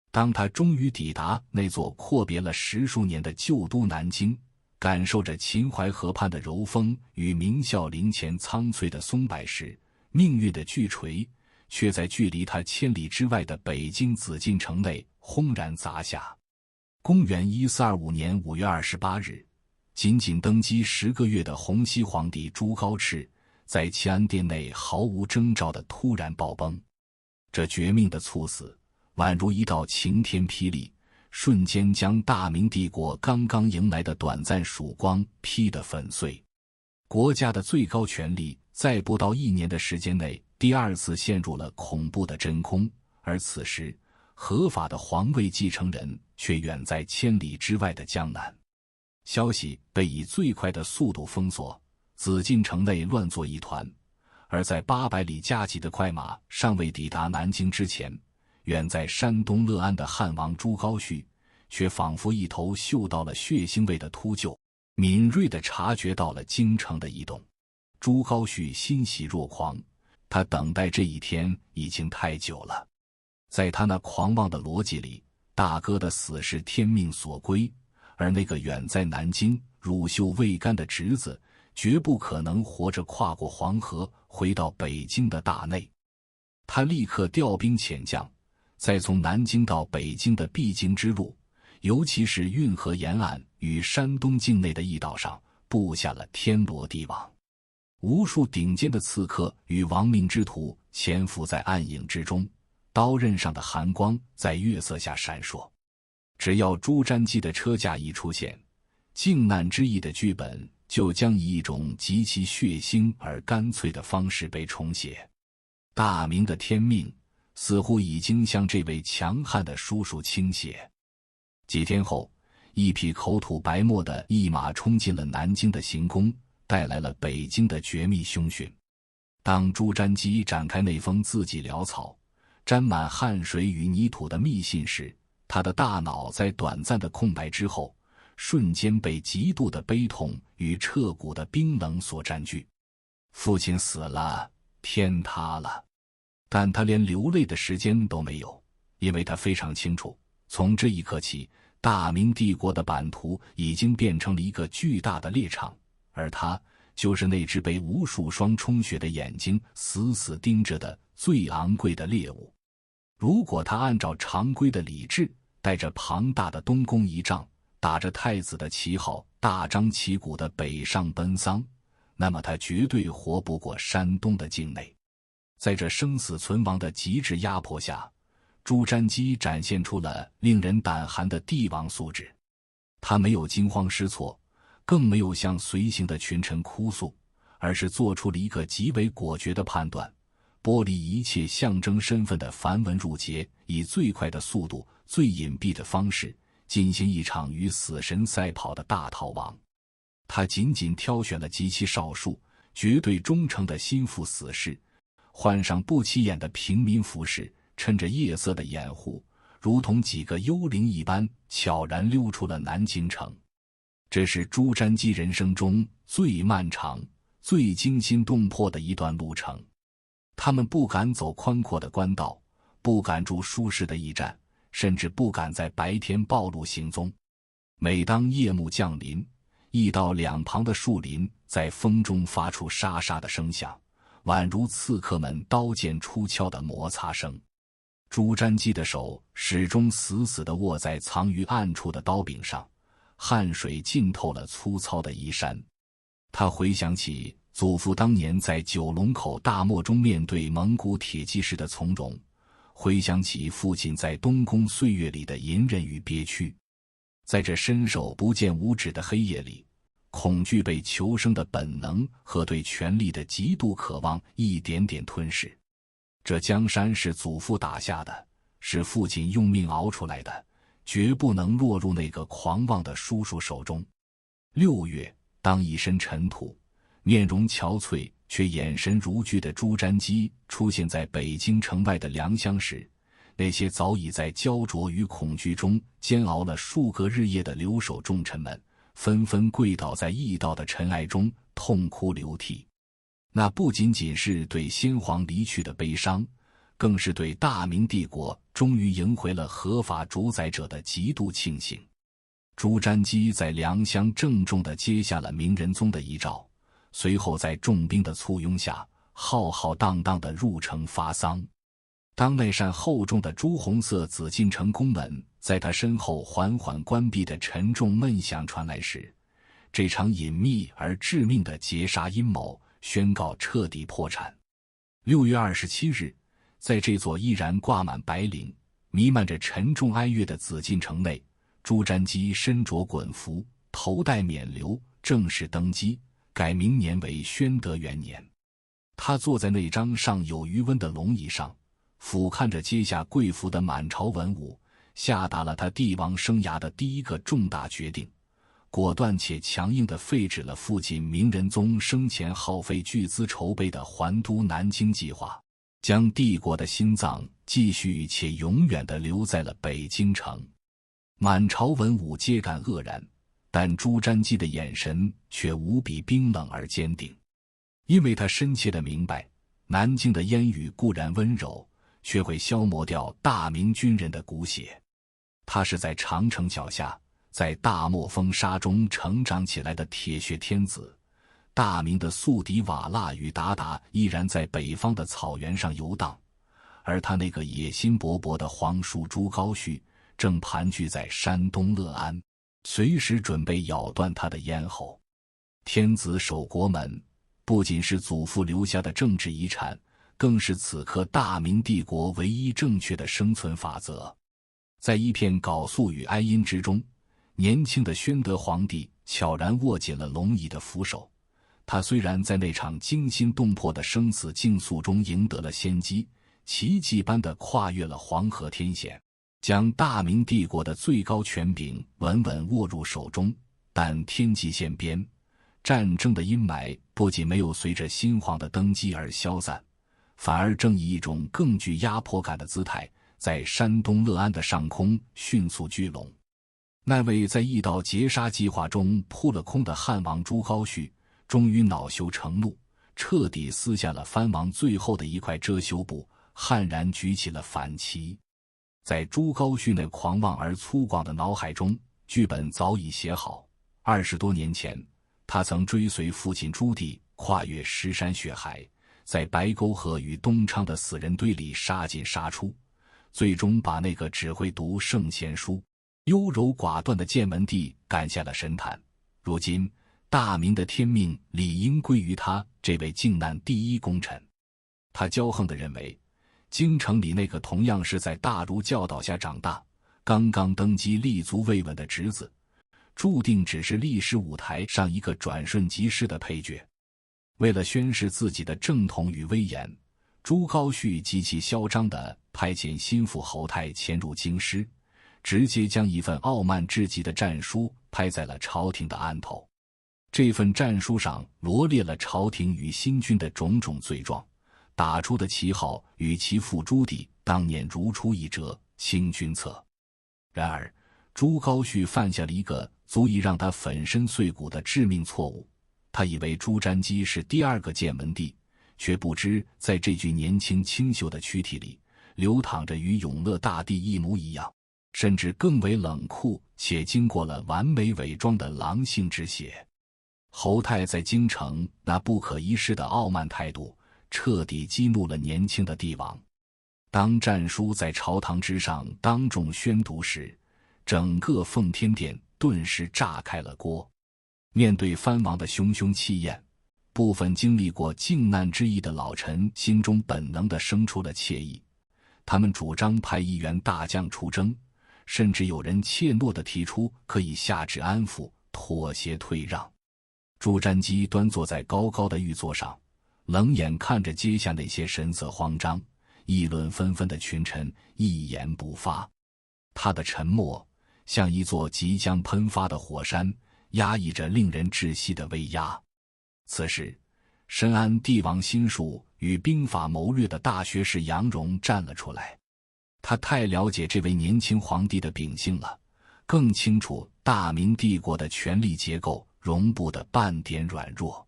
当他终于抵达那座阔别了10数年的旧都南京，感受着秦淮河畔的柔风与明孝陵前苍翠的松柏时，命运的巨锤却在距离他千里之外的北京紫禁城内轰然砸下。公元1425年5月28日，仅仅登基10个月的洪熙皇帝朱高炽在乾安殿内毫无征兆地突然暴崩。这绝命的猝死宛如一道晴天霹雳，瞬间将大明帝国刚刚迎来的短暂曙光劈得粉碎。国家的最高权力在不到1年的时间内第2次陷入了恐怖的真空，而此时合法的皇位继承人却远在千里之外的江南。消息被以最快的速度封锁，紫禁城内乱作一团，而在800里加急的快马尚未抵达南京之前，远在山东乐安的汉王朱高煦却仿佛一头嗅到了血腥味的秃鹫，敏锐地察觉到了京城的异动。朱高煦欣喜若狂，他等待这一天已经太久了。在他那狂妄的逻辑里，大哥的死是天命所归，而那个远在南京乳臭未干的侄子绝不可能活着跨过黄河回到北京的大内。他立刻调兵遣将，在从南京到北京的必经之路，尤其是运河沿岸与山东境内的驿道上布下了天罗地网。无数顶尖的刺客与亡命之徒潜伏在暗影之中，刀刃上的寒光在月色下闪烁。只要朱瞻基的车驾一出现，靖难之役的剧本就将以一种极其血腥而干脆的方式被重写。大明的天命似乎已经向这位强悍的叔叔倾斜。几天后，一匹口吐白沫的驿马冲进了南京的行宫，带来了北京的绝密凶讯。当朱瞻基展开那封字迹潦草、沾满汗水与泥土的密信时，他的大脑在短暂的空白之后，瞬间被极度的悲痛与彻骨的冰冷所占据。父亲死了，天塌了，但他连流泪的时间都没有，因为他非常清楚，从这一刻起，大明帝国的版图已经变成了一个巨大的猎场，而他就是那只被无数双充血的眼睛死死盯着的最昂贵的猎物。如果他按照常规的礼制，带着庞大的东宫仪仗，打着太子的旗号，大张旗鼓地北上奔丧，那么他绝对活不过山东的境内。在这生死存亡的极致压迫下，朱瞻基展现出了令人胆寒的帝王素质。他没有惊慌失措，更没有向随行的群臣哭诉，而是做出了一个极为果决的判断，剥离一切象征身份的繁文缛节，以最快的速度、最隐蔽的方式进行一场与死神赛跑的大逃亡。他仅仅挑选了极其少数、绝对忠诚的心腹死士，换上不起眼的平民服饰，趁着夜色的掩护，如同几个幽灵一般悄然溜出了南京城。这是朱瞻基人生中最漫长、最惊心动魄的一段路程。他们不敢走宽阔的官道，不敢住舒适的驿站，甚至不敢在白天暴露行踪。每当夜幕降临，驿道两旁的树林在风中发出沙沙的声响，宛如刺客们刀剑出鞘的摩擦声。朱瞻基的手始终死死地握在藏于暗处的刀柄上，汗水浸透了粗糙的衣衫。他回想起祖父当年在九龙口大漠中面对蒙古铁骑时的从容，回想起父亲在东宫岁月里的隐忍与憋屈。在这伸手不见五指的黑夜里，恐惧被求生的本能和对权力的极度渴望一点点吞噬。这江山是祖父打下的，是父亲用命熬出来的，绝不能落入那个狂妄的叔叔手中。6月，当一身尘土、面容憔悴却眼神如炬的朱瞻基出现在北京城外的良乡时，那些早已在焦灼与恐惧中煎熬了数个日夜的留守重臣们，纷纷跪倒在驿道的尘埃中，痛哭流涕。那不仅仅是对先皇离去的悲伤，更是对大明帝国终于赢回了合法主宰者的极度庆幸。朱瞻基在良乡郑重地接下了明仁宗的遗诏，随后在重兵的簇拥下，浩浩荡荡地入城发丧。当那扇厚重的朱红色紫禁城宫门在他身后缓缓关闭的沉重闷响传来时，这场隐秘而致命的劫杀阴谋宣告彻底破产。6月27日，在这座依然挂满白绫、弥漫着沉重哀乐的紫禁城内，朱瞻基身着衮服，头戴冕旒，正式登基，改明年为宣德元年。他坐在那张上有余温的龙椅上，俯瞰着阶下贵服的满朝文武，下达了他帝王生涯的第一个重大决定，果断且强硬地废止了父亲明仁宗生前耗费巨资筹备的还都南京计划，将帝国的心脏继续且永远地留在了北京城。满朝文武皆感愕然，但朱瞻基的眼神却无比冰冷而坚定，因为他深切地明白，南京的烟雨固然温柔，却会消磨掉大明军人的骨血。他是在长城脚下，在大漠风沙中成长起来的铁血天子，大明的宿敌瓦剌与鞑靼依然在北方的草原上游荡，而他那个野心勃勃的皇叔朱高煦正盘踞在山东乐安，随时准备咬断他的咽喉。天子守国门不仅是祖父留下的政治遗产，更是此刻大明帝国唯一正确的生存法则。在一片缟素与哀音之中，年轻的宣德皇帝悄然握紧了龙椅的扶手。他虽然在那场惊心动魄的生死竞速中赢得了先机，奇迹般地跨越了黄河天险，将大明帝国的最高权柄稳稳握入手中，但天际线边，战争的阴霾不仅没有随着新皇的登基而消散，反而正以一种更具压迫感的姿态，在山东乐安的上空迅速聚拢。那位在驿道劫杀计划中扑了空的汉王朱高煦，终于恼羞成怒，彻底撕下了藩王最后的一块遮羞布，悍然举起了反旗。在朱高煦那狂妄而粗犷的脑海中，剧本早已写好。20多年前，他曾追随父亲朱棣跨越尸山血海，在白沟河与东昌的死人堆里杀进杀出，最终把那个只会读圣贤书、优柔寡断的建文帝赶下了神坛。如今大明的天命理应归于他这位靖难第一功臣。他骄横地认为，京城里那个同样是在大儒教导下长大，刚刚登基立足未稳的侄子，注定只是历史舞台上一个转瞬即逝的配角。为了宣示自己的正统与威严，朱高煦极其嚣张地派遣心腹侯泰潜入京师，直接将一份傲慢至极的战书拍在了朝廷的案头。这份战书上罗列了朝廷与新军的种种罪状，打出的旗号与其父朱棣当年如出一辙，清君侧。然而朱高煦犯下了一个足以让他粉身碎骨的致命错误，他以为朱瞻基是第二个建文帝，却不知在这具年轻清秀的躯体里流淌着与永乐大帝一模一样，甚至更为冷酷且经过了完美伪装的狼性之血。侯泰在京城那不可一世的傲慢态度，彻底激怒了年轻的帝王。当战书在朝堂之上当众宣读时，整个奉天殿顿时炸开了锅。面对藩王的汹汹气焰，部分经历过靖难之役的老臣心中本能地生出了怯意，他们主张派一员大将出征，甚至有人怯懦地提出可以下旨安抚、妥协退让。朱瞻基端坐在高高的玉座上，冷眼看着阶下那些神色慌张、议论纷纷的群臣，一言不发。他的沉默像一座即将喷发的火山，压抑着令人窒息的威压。此时，深谙帝王心术与兵法谋略的大学士杨荣站了出来。他太了解这位年轻皇帝的秉性了，更清楚大明帝国的权力结构容不得半点软弱。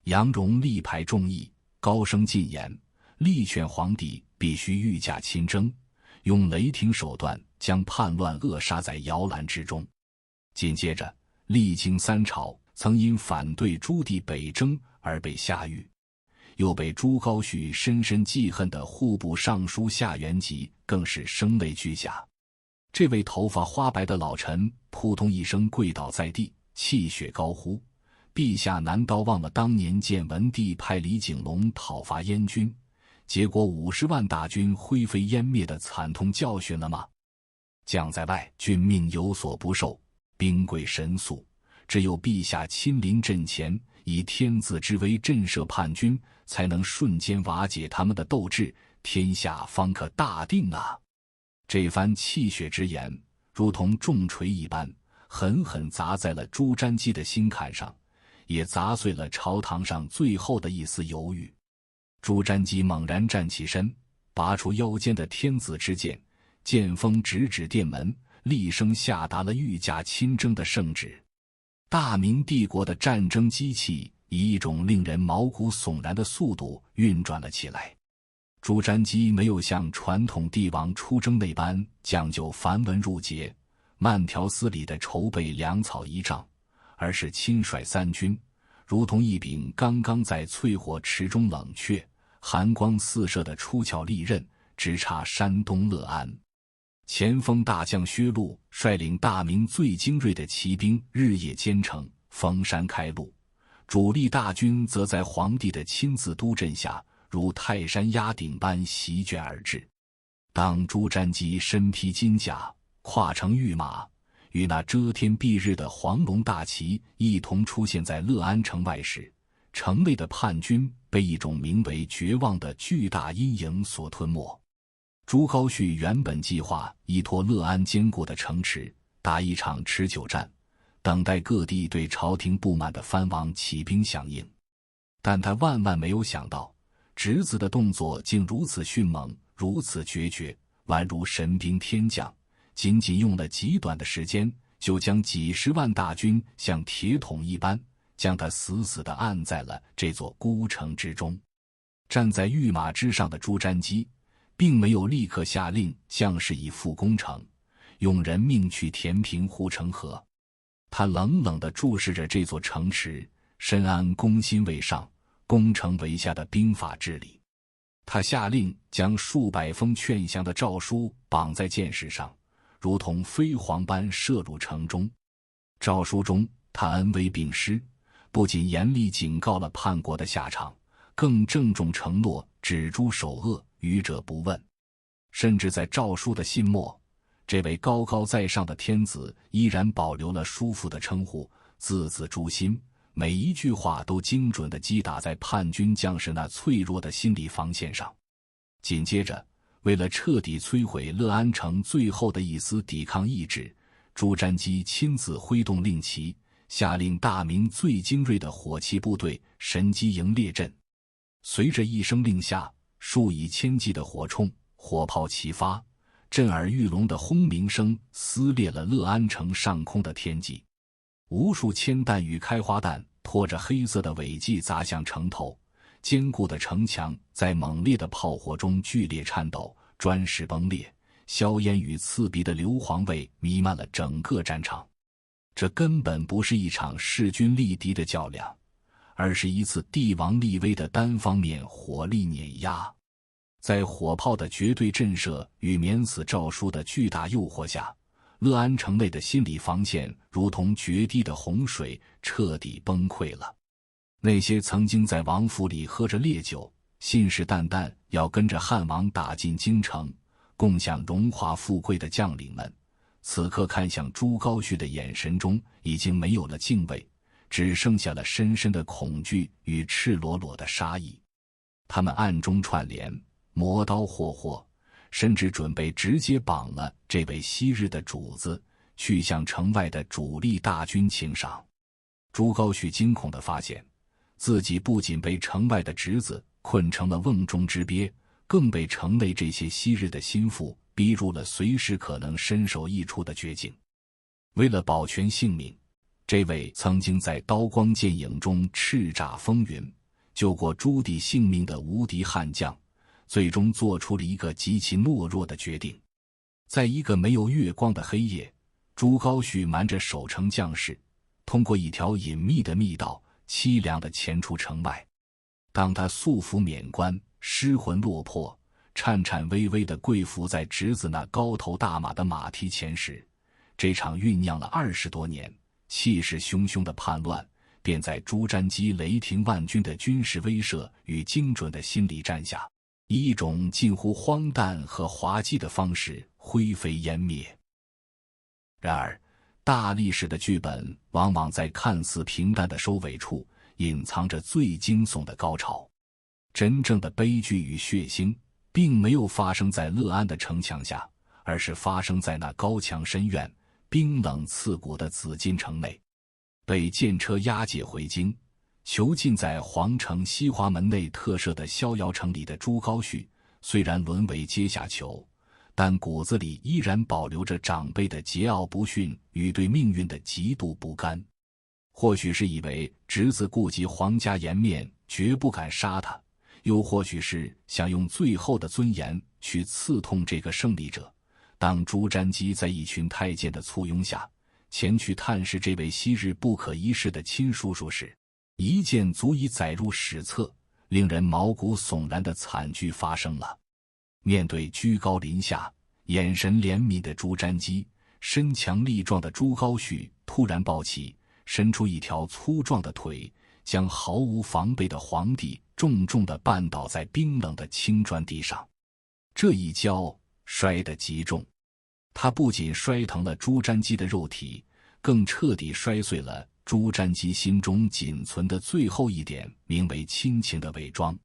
杨荣力排众议，高声进言，力劝皇帝必须御驾亲征，用雷霆手段将叛乱扼杀在摇篮之中。紧接着，历经三朝，曾因反对朱棣北征而被下狱，又被朱高煦深深记恨的户部尚书夏元吉更是声泪俱下。这位头发花白的老臣扑通一声跪倒在地，泣血高呼：陛下难道忘了当年建文帝派李景龙讨伐燕军，结果50万大军灰飞烟灭的惨痛教训了吗？将在外，君命有所不受，兵贵神速，只有陛下亲临阵前，以天子之威震慑叛军，才能瞬间瓦解他们的斗志，天下方可大定啊！这番泣血之言如同重锤一般，狠狠砸在了朱瞻基的心坎上，也砸碎了朝堂上最后的一丝犹豫。朱瞻基猛然站起身，拔出腰间的天子之剑，剑锋直指殿门，厉声下达了御驾亲征的圣旨。大明帝国的战争机器以一种令人毛骨悚然的速度运转了起来。朱瞻基没有像传统帝王出征那般讲究繁文缛节、慢条斯理地筹备粮草仪仗，而是亲率三军，如同一柄刚刚在淬火池中冷却、寒光四射的出鞘利刃，直插山东乐安。前锋大将薛禄率领大明最精锐的骑兵日夜兼程，封山开路，主力大军则在皇帝的亲自督阵下如泰山压顶般席卷而至。当朱瞻基身披金甲，跨乘御马，与那遮天蔽日的黄龙大旗一同出现在乐安城外时，城内的叛军被一种名为绝望的巨大阴影所吞没。朱高煦原本计划依托乐安坚固的城池，打一场持久战，等待各地对朝廷不满的藩王起兵响应。但他万万没有想到，侄子的动作竟如此迅猛，如此决绝，宛如神兵天降，仅仅用了极短的时间，就将几十万大军像铁桶一般，将他死死地按在了这座孤城之中。站在御马之上的朱瞻基并没有立刻下令向士以复攻城，用人命去填平护城河。他冷冷地注视着这座城池，深谙攻心为上、攻城为下的兵法治理。他下令将数百封劝降的诏书绑在箭矢上，如同飞蝗般射入城中。诏书中，他恩威并施，不仅严厉警告了叛国的下场，更郑重承诺止诛首恶，愚者不问。甚至在诏书的信末，这位高高在上的天子依然保留了叔父的称呼，字字诛心，每一句话都精准地击打在叛军将士那脆弱的心理防线上。紧接着，为了彻底摧毁乐安城最后的一丝抵抗意志，朱瞻基亲自挥动令旗，下令大明最精锐的火器部队神机营列阵。随着一声令下，数以千计的火铳、火炮齐发，震耳欲聋的轰鸣声撕裂了乐安城上空的天际。无数铅弹与开花弹拖着黑色的尾迹砸向城头，坚固的城墙在猛烈的炮火中剧烈颤抖，砖石崩裂，硝烟与刺鼻的硫磺味弥漫了整个战场。这根本不是一场势均力敌的较量，而是一次帝王立威的单方面火力碾压。在火炮的绝对震慑与免死诏书的巨大诱惑下，乐安城内的心理防线如同决堤的洪水，彻底崩溃了。那些曾经在王府里喝着烈酒，信誓旦旦要跟着汉王打进京城，共享荣华富贵的将领们，此刻看向朱高煦的眼神中已经没有了敬畏，只剩下了深深的恐惧与赤裸裸的杀意。他们暗中串联，磨刀霍霍，甚至准备直接绑了这位昔日的主子，去向城外的主力大军请赏。朱高煦惊恐地发现，自己不仅被城外的侄子困成了瓮中之鳖，更被城内这些昔日的心腹逼入了随时可能身首异处的绝境。为了保全性命，这位曾经在刀光剑影中叱咤风云，救过朱棣性命的无敌悍将，最终做出了一个极其懦弱的决定。在一个没有月光的黑夜，朱高煦瞒着守城将士，通过一条隐秘的密道，凄凉地潜出城外。当他素服免冠，失魂落魄，颤颤巍巍地跪伏在侄子那高头大马的马蹄前时，这场酝酿了20多年、气势汹汹的叛乱，便在朱瞻基雷霆万钧的军事威慑与精准的心理战下，以一种近乎荒诞和滑稽的方式灰飞烟灭。然而，大历史的剧本往往在看似平淡的收尾处隐藏着最惊悚的高潮。真正的悲剧与血腥并没有发生在乐安的城墙下，而是发生在那高墙深院、冰冷刺骨的紫禁城内。被剑车押解回京，囚禁在皇城西华门内特设的逍遥城里的朱高煦，虽然沦为阶下囚，但骨子里依然保留着长辈的桀骜不驯与对命运的极度不甘。或许是以为侄子顾及皇家颜面，绝不敢杀他，又或许是想用最后的尊严去刺痛这个胜利者。当朱瞻基在一群太监的簇拥下前去探视这位昔日不可一世的亲叔叔时，一件足以载入史册、令人毛骨悚然的惨剧发生了。面对居高临下、眼神怜悯的朱瞻基，身强力壮的朱高煦突然抱起，伸出一条粗壮的腿，将毫无防备的皇帝重重地绊倒在冰冷的青砖地上。这一跤摔得极重，他不仅摔疼了朱瞻基的肉体，更彻底摔碎了朱瞻基心中仅存的最后一点名为亲情的伪装。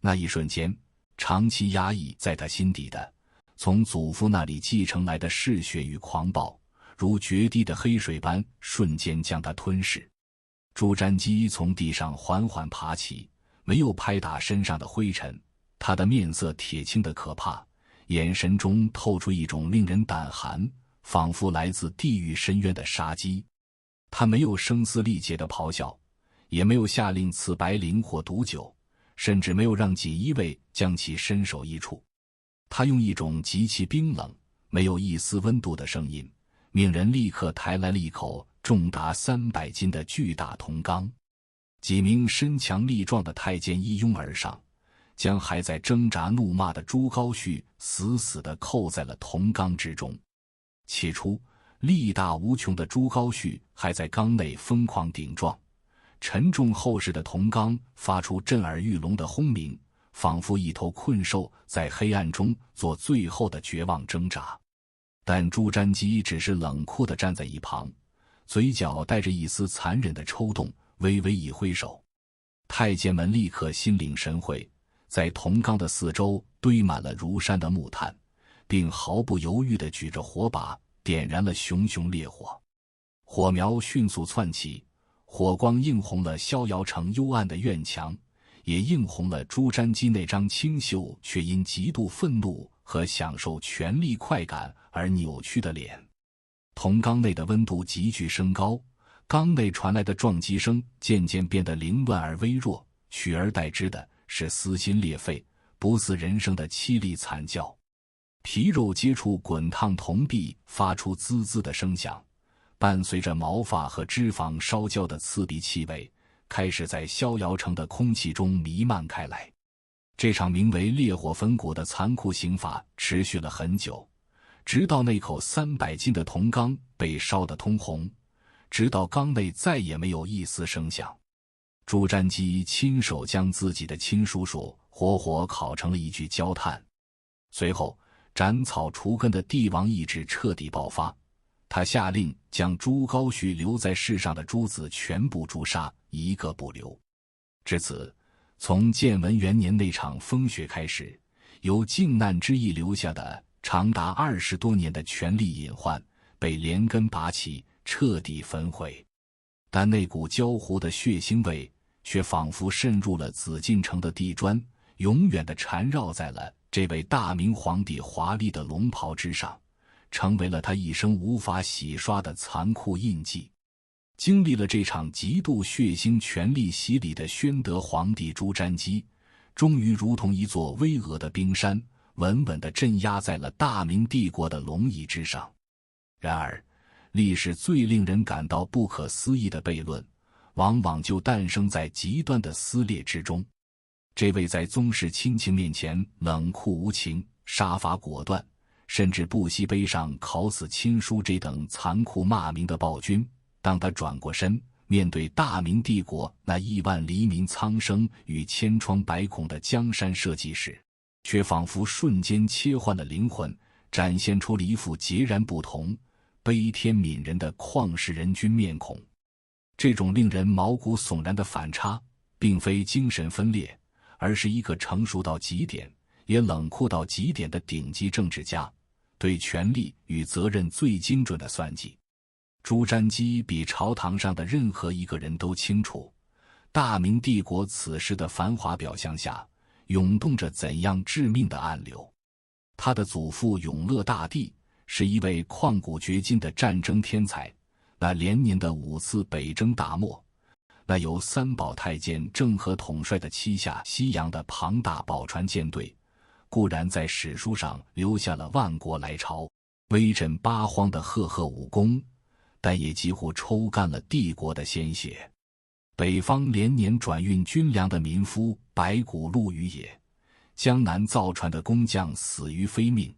那一瞬间，长期压抑在他心底的从祖父那里继承来的嗜血与狂暴，如决堤的黑水般瞬间将他吞噬。朱瞻基从地上缓缓爬起，没有拍打身上的灰尘，他的面色铁青得可怕，眼神中透出一种令人胆寒，仿佛来自地狱深渊的杀机。他没有声嘶力竭的咆哮，也没有下令赐白绫或毒酒，甚至没有让锦衣卫将其身首异处。他用一种极其冰冷、没有一丝温度的声音，命人立刻抬来了一口重达300斤的巨大铜缸。几名身强力壮的太监一拥而上，将还在挣扎怒骂的朱高煦死死地扣在了铜缸之中。起初力大无穷的朱高煦还在缸内疯狂顶撞，沉重厚实的铜缸发出震耳欲聋的轰鸣，仿佛一头困兽在黑暗中做最后的绝望挣扎。但朱瞻基只是冷酷地站在一旁，嘴角带着一丝残忍的抽动，微微一挥手。太监们立刻心领神会，在铜缸的四周堆满了如山的木炭，并毫不犹豫地举着火把点燃了熊熊烈火。火苗迅速窜起，火光映红了逍遥城幽暗的院墙，也映红了朱瞻基那张清秀却因极度愤怒和享受权力快感而扭曲的脸。铜缸内的温度急剧升高，缸内传来的撞击声渐渐变得凌乱而微弱，取而代之的是撕心裂肺、不似人声的凄厉惨叫。皮肉接触滚烫铜壁，发出滋滋的声响，伴随着毛发和脂肪烧焦的刺鼻气味，开始在逍遥城的空气中弥漫开来。这场名为烈火焚骨的残酷刑罚持续了很久，直到那口300斤的铜缸被烧得通红，直到缸内再也没有一丝声响。朱瞻基亲手将自己的亲叔叔活活烤成了一具焦炭。随后斩草除根的帝王意志彻底爆发，他下令将朱高煦留在世上的诸子全部诛杀，一个不留。至此，从建文元年那场风雪开始，由靖难之役留下的长达20多年的权力隐患被连根拔起，彻底焚毁。但那股焦糊的血腥味却仿佛渗入了紫禁城的地砖，永远地缠绕在了这位大明皇帝华丽的龙袍之上，成为了他一生无法洗刷的残酷印记。经历了这场极度血腥权力洗礼的宣德皇帝朱瞻基，终于如同一座巍峨的冰山，稳稳地镇压在了大明帝国的龙椅之上。然而，历史最令人感到不可思议的悖论，往往就诞生在极端的撕裂之中。这位在宗室亲情面前冷酷无情、杀伐果断，甚至不惜背上烤死亲叔这等残酷骂名的暴君，当他转过身面对大明帝国那亿万黎民苍生与千疮百孔的江山社稷时，却仿佛瞬间切换了灵魂，展现出了一副截然不同、悲天悯人的旷世人君面孔。这种令人毛骨悚然的反差，并非精神分裂，而是一个成熟到极点，也冷酷到极点的顶级政治家对权力与责任最精准的算计。朱瞻基比朝堂上的任何一个人都清楚，大明帝国此时的繁华表象下涌动着怎样致命的暗流。他的祖父永乐大帝是一位旷古绝今的战争天才，那连年的5次北征大漠，那由3宝太监郑和统帅的7下西洋的庞大宝船舰队，固然在史书上留下了万国来朝、威震八荒的赫赫武功，但也几乎抽干了帝国的鲜血。北方连年转运军粮的民夫白骨露于野，江南造船的工匠死于非命，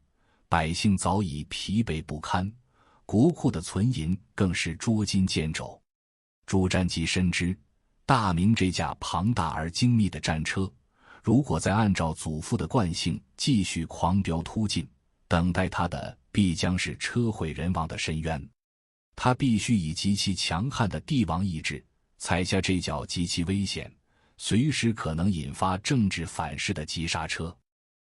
百姓早已疲惫不堪，国库的存银更是捉襟见肘。朱瞻基深知，大明这架庞大而精密的战车，如果再按照祖父的惯性继续狂飙突进，等待他的必将是车毁人亡的深渊。他必须以极其强悍的帝王意志踩下这脚极其危险、随时可能引发政治反噬的急刹车。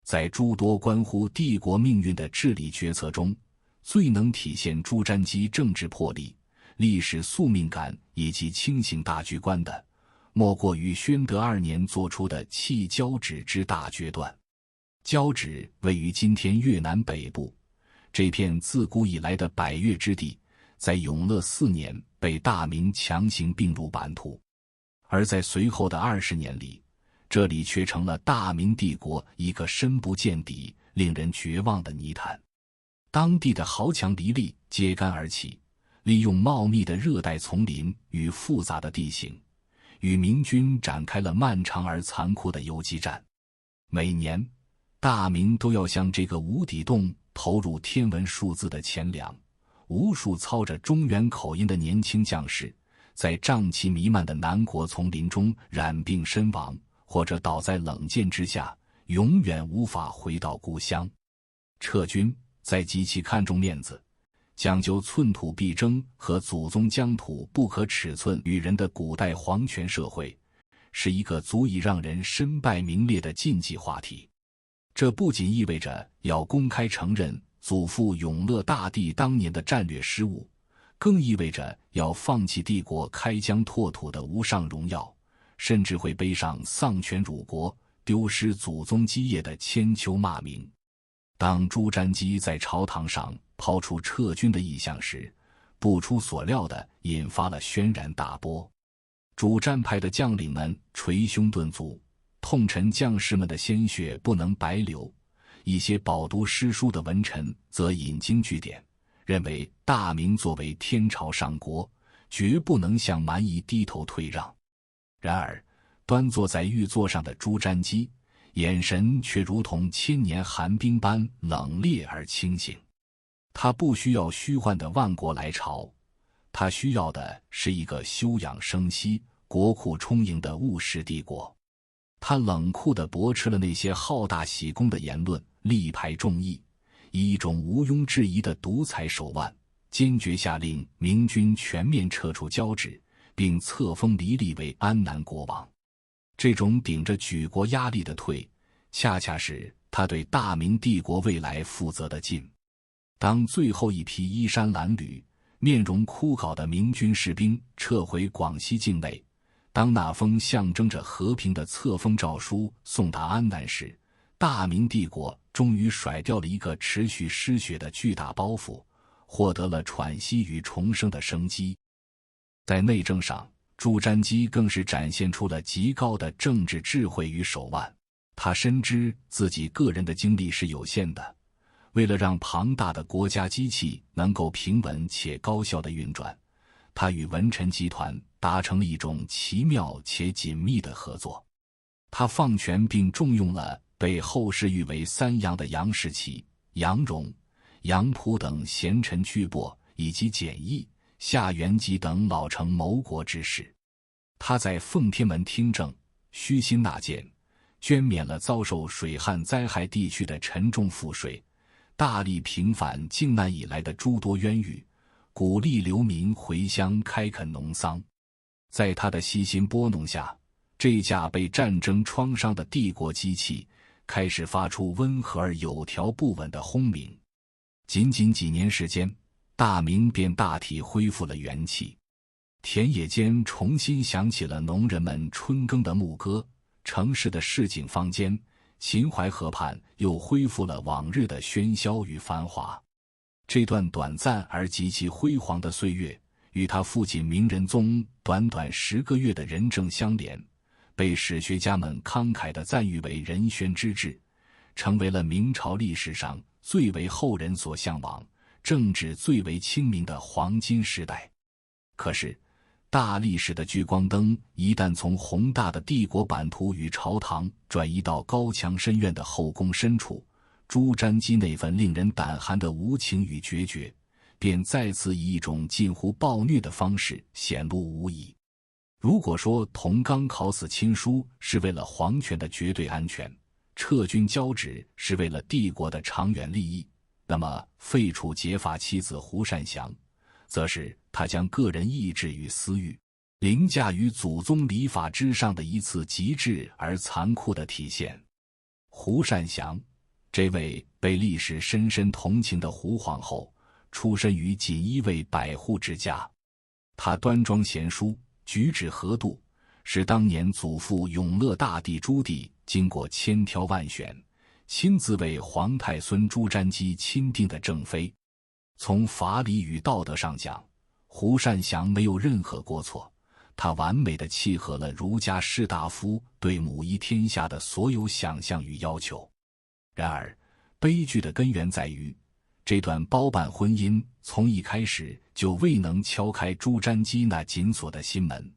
在诸多关乎帝国命运的治理决策中，最能体现朱瞻基政治魄力、历史宿命感以及清醒大局观的，莫过于宣德2年做出的弃交趾之大决断。交趾位于今天越南北部，这片自古以来的百越之地，在永乐4年被大明强行并入版图，而在随后的20年里，这里却成了大明帝国一个深不见底、令人绝望的泥潭。当地的豪强黎利揭竿而起，利用茂密的热带丛林与复杂的地形，与明军展开了漫长而残酷的游击战。每年，大明都要向这个无底洞投入天文数字的钱粮。无数操着中原口音的年轻将士，在瘴气弥漫的南国丛林中染病身亡，或者倒在冷箭之下，永远无法回到故乡。撤军在极其看重面子、讲究寸土必争和祖宗疆土不可尺寸与人的古代皇权社会，是一个足以让人身败名裂的禁忌话题。这不仅意味着要公开承认祖父永乐大帝当年的战略失误，更意味着要放弃帝国开疆拓土的无上荣耀，甚至会背上丧权辱国、丢失祖宗基业的千秋骂名。当朱瞻基在朝堂上抛出撤军的意向时，不出所料地引发了轩然大波。主战派的将领们捶胸顿足，痛陈将士们的鲜血不能白流；一些饱读诗书的文臣则引经据典，认为大明作为天朝上国，绝不能向蛮夷低头退让。然而，端坐在玉座上的朱瞻基，眼神却如同千年寒冰般冷冽而清醒。他不需要虚幻的万国来朝，他需要的是一个休养生息、国库充盈的务实帝国。他冷酷地驳斥了那些好大喜功的言论，力排众议，以一种毋庸置疑的独裁手腕，坚决下令明军全面撤出交趾，并册封黎利为安南国王。这种顶着举国压力的退，恰恰是他对大明帝国未来负责的进。当最后一批衣衫褴褛、面容枯槁的明军士兵撤回广西境内，当那封象征着和平的册封诏书送达安南时，大明帝国终于甩掉了一个持续失血的巨大包袱，获得了喘息与重生的生机。在内政上，朱瞻基更是展现出了极高的政治智慧与手腕。他深知自己个人的精力是有限的，为了让庞大的国家机器能够平稳且高效地运转，他与文臣集团达成了一种奇妙且紧密的合作。他放权并重用了被后世誉为三杨的杨士奇、杨荣、杨溥等贤臣巨擘，以及简易、夏元吉等老成谋国之士。他在奉天门听政，虚心纳谏，捐免了遭受水旱灾害地区的沉重赋税，大力平反靖难以来的诸多冤狱，鼓励流民回乡开垦农桑。在他的悉心拨弄下，这架被战争创伤的帝国机器开始发出温和而有条不紊的轰鸣。仅仅几年时间，大明便大体恢复了元气。田野间重新响起了农人们春耕的牧歌，城市的市井坊间，秦淮河畔又恢复了往日的喧嚣与繁华。这段短暂而极其辉煌的岁月，与他父亲明仁宗短短10个月的仁政相连，被史学家们慷慨地赞誉为仁宣之治，成为了明朝历史上最为后人所向往、政治最为清明的黄金时代。可是，大历史的聚光灯一旦从宏大的帝国版图与朝堂转移到高墙深院的后宫深处，朱瞻基那份令人胆寒的无情与决绝，便再次以一种近乎暴虐的方式显露无遗。如果说铜纲考死亲书是为了皇权的绝对安全，撤军交趾是为了帝国的长远利益，那么废除结发妻子胡善祥，则是他将个人意志与私欲凌驾于祖宗礼法之上的一次极致而残酷的体现。胡善祥，这位被历史深深同情的胡皇后，出身于锦衣卫百户之家。她端庄贤淑，举止和度，是当年祖父永乐大帝朱棣经过千挑万选，亲自为皇太孙朱瞻基钦定的正妃。从法理与道德上讲，胡善祥没有任何过错，他完美地契合了儒家士大夫对母仪天下的所有想象与要求。然而，悲剧的根源在于，这段包办婚姻从一开始就未能敲开朱瞻基那紧锁的心门。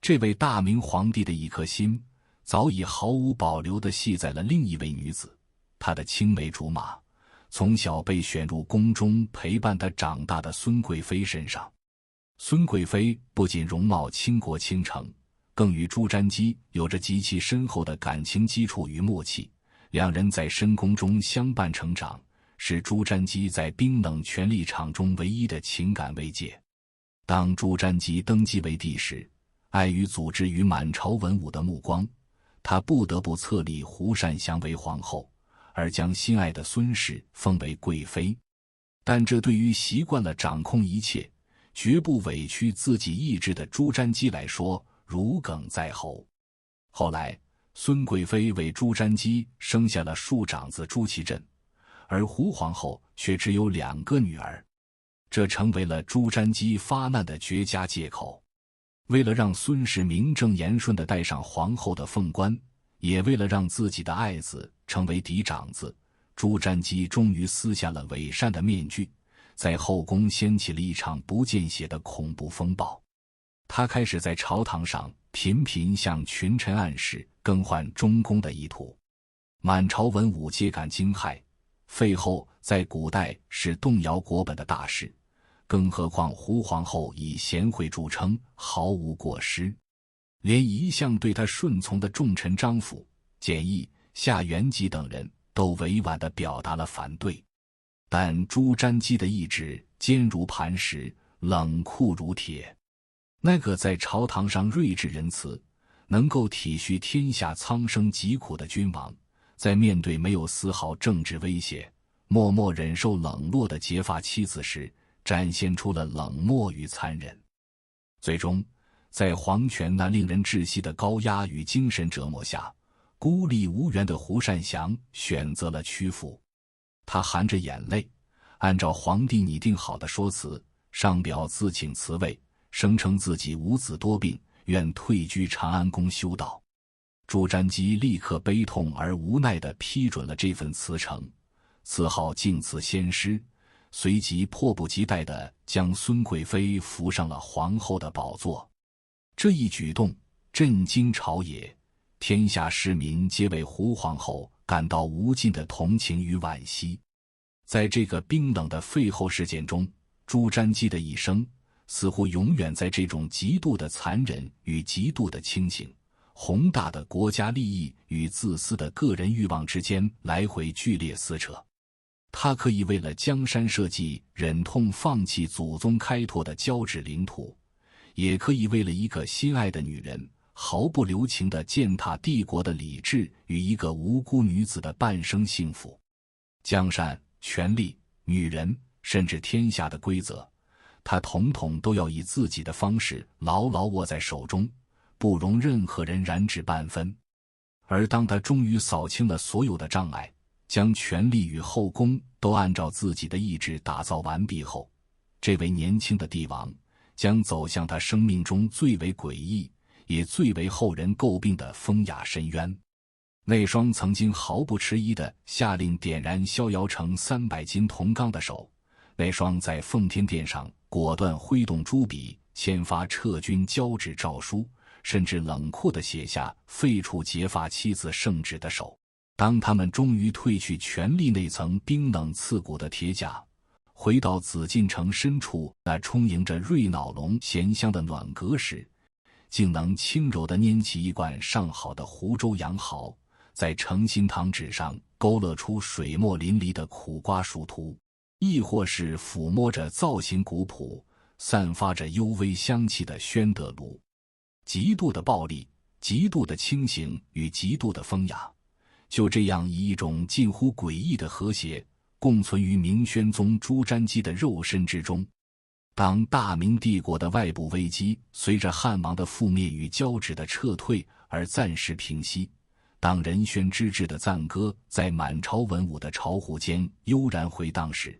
这位大明皇帝的一颗心，早已毫无保留地系在了另一位女子，他的青梅竹马，从小被选入宫中陪伴他长大的孙贵妃身上。孙贵妃不仅容貌倾国倾城，更与朱瞻基有着极其深厚的感情基础与默契，两人在深宫中相伴成长，是朱瞻基在冰冷权力场中唯一的情感慰藉。当朱瞻基登基为帝时，碍于组织与满朝文武的目光，他不得不册立胡善祥为皇后，而将心爱的孙氏封为贵妃。但这对于习惯了掌控一切、绝不委屈自己意志的朱瞻基来说，如鲠在喉。后来，孙贵妃为朱瞻基生下了庶长子朱祁镇，而胡皇后却只有2个女儿，这成为了朱瞻基发难的绝佳借口。为了让孙氏名正言顺地戴上皇后的凤冠，也为了让自己的爱子成为嫡长子，朱瞻基终于撕下了伪善的面具，在后宫掀起了一场不见血的恐怖风暴。他开始在朝堂上频频向群臣暗示更换中宫的意图。满朝文武皆感惊骇，废后在古代是动摇国本的大事，更何况胡皇后以贤惠著称，毫无过失。连一向对他顺从的重臣张辅、简易、夏元吉等人都委婉地表达了反对。但朱瞻基的意志坚如磐石，冷酷如铁。那个在朝堂上睿智仁慈，能够体恤天下苍生疾苦的君王，在面对没有丝毫政治威胁、默默忍受冷落的结发妻子时，展现出了冷漠与残忍。最终，在皇权那令人窒息的高压与精神折磨下，孤立无援的胡善祥选择了屈服。他含着眼泪，按照皇帝拟定好的说辞，上表自请辞位，声称自己无子多病，愿退居长安宫修道。朱瞻基立刻悲痛而无奈地批准了这份辞呈，赐号敬慈先师，随即迫不及待地将孙贵妃扶上了皇后的宝座。这一举动震惊朝野，天下市民皆为胡皇后感到无尽的同情与惋惜。在这个冰冷的废后事件中，朱瞻基的一生似乎永远在这种极度的残忍与极度的清醒、宏大的国家利益与自私的个人欲望之间来回剧烈撕扯。他可以为了江山社稷忍痛放弃祖宗开拓的交趾领土，也可以为了一个心爱的女人毫不留情地践踏帝国的理智与一个无辜女子的半生幸福。江山、权力、女人，甚至天下的规则，他统统都要以自己的方式牢牢握在手中，不容任何人染指半分。而当他终于扫清了所有的障碍，将权力与后宫都按照自己的意志打造完毕后，这位年轻的帝王将走向他生命中最为诡异也最为后人诟病的风雅深渊。那双曾经毫不迟疑地下令点燃逍遥城300斤铜钢的手，那双在奉天殿上果断挥动朱笔签发撤军交趾诏书，甚至冷酷地写下废除结发妻子圣旨的手，当他们终于褪去权力那层冰冷刺骨的铁甲，回到紫禁城深处那充盈着瑞脑龙咸香的暖阁时，竟能轻柔地拈起一罐上好的湖州洋蚝，在诚心堂纸上勾勒出水墨淋漓的苦瓜殊图，亦或是抚摸着造型古朴、散发着幽微香气的宣德炉。极度的暴力、极度的清醒与极度的风雅，就这样以一种近乎诡异的和谐共存于明宣宗朱瞻基的肉身之中。当大明帝国的外部危机随着汉王的覆灭与交趾的撤退而暂时平息，当仁宣之治的赞歌在满朝文武的朝壶间悠然回荡时，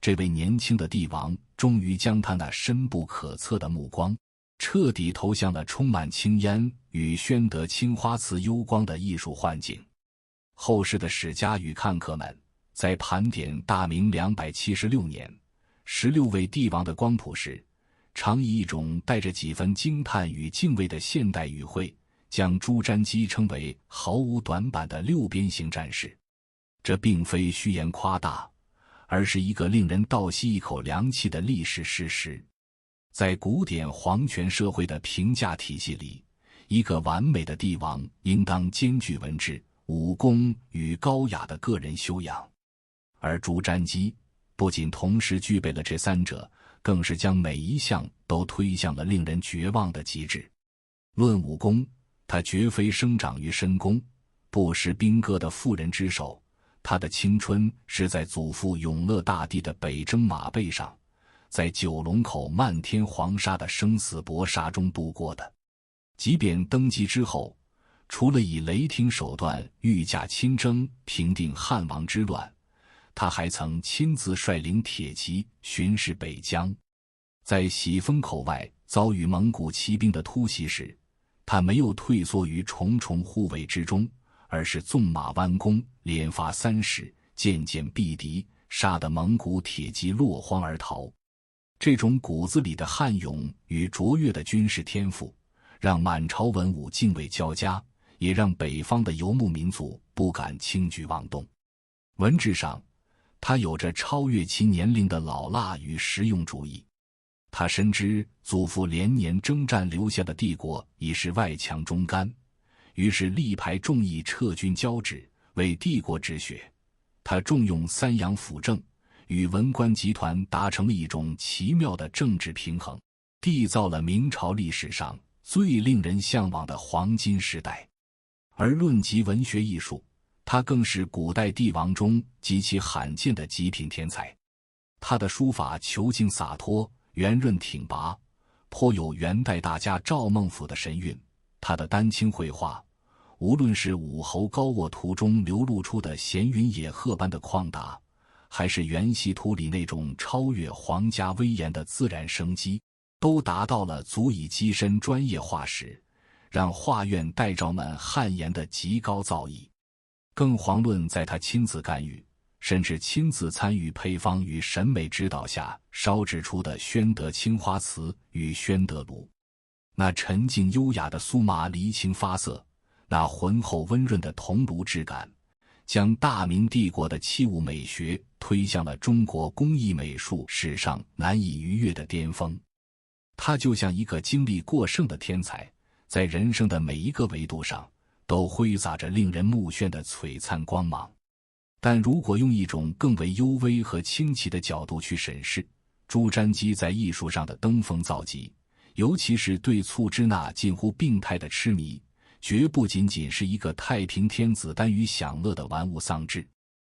这位年轻的帝王终于将他那深不可测的目光彻底投向了充满青烟与宣德青花瓷幽光的艺术幻境。后世的史家与看客们在盘点大明276年16位帝王的光谱时，常以一种带着几分惊叹与敬畏的现代语汇，将朱瞻基称为毫无短板的六边形战士。这并非虚言夸大，而是一个令人倒吸一口凉气的历史事实。在古典皇权社会的评价体系里，一个完美的帝王应当兼具文治、武功与高雅的个人修养，而朱瞻基不仅同时具备了这三者，更是将每一项都推向了令人绝望的极致。论武功，他绝非生长于深宫、不识兵戈的妇人之手，他的青春是在祖父永乐大帝的北征马背上，在九龙口漫天黄沙的生死搏杀中度过的。即便登基之后，除了以雷霆手段御驾亲征平定汉王之乱，他还曾亲自率领铁骑巡视北疆。在喜峰口外遭遇蒙古骑兵的突袭时，他没有退缩于重重护卫之中，而是纵马弯弓，连发30，渐渐毙敌，杀得蒙古铁骑落荒而逃。这种骨子里的悍勇与卓越的军事天赋，让满朝文武敬畏交加，也让北方的游牧民族不敢轻举妄动。文治上，他有着超越其年龄的老辣与实用主义。他深知祖父连年征战留下的帝国已是外强中干，于是力排众议撤军交趾，为帝国止血。他重用三阳辅政，与文官集团达成了一种奇妙的政治平衡，缔造了明朝历史上最令人向往的黄金时代。而论及文学艺术，他更是古代帝王中极其罕见的极品天才。他的书法遒劲洒脱，圆润挺拔，颇有元代大家赵孟頫的神韵。他的丹青绘画，无论是武侯高卧图中流露出的闲云野鹤般的旷达，还是元系图里那种超越皇家威严的自然生机，都达到了足以跻身专业画史，让画院代照们汗颜的极高造诣。更遑论在他亲自干预，甚至亲自参与配方与审美指导下烧制出的宣德青花瓷与宣德炉。那沉静优雅的苏麻离青发色，那浑厚温润的铜炉质感，将大明帝国的器物美学推向了中国工艺美术史上难以逾越的巅峰。他就像一个精力过剩的天才，在人生的每一个维度上都挥洒着令人目眩的璀璨光芒。但如果用一种更为幽微和清奇的角度去审视朱瞻基在艺术上的登峰造极，尤其是对醋汁那近乎病态的痴迷，绝不仅仅是一个太平天子耽于享乐的玩物丧志，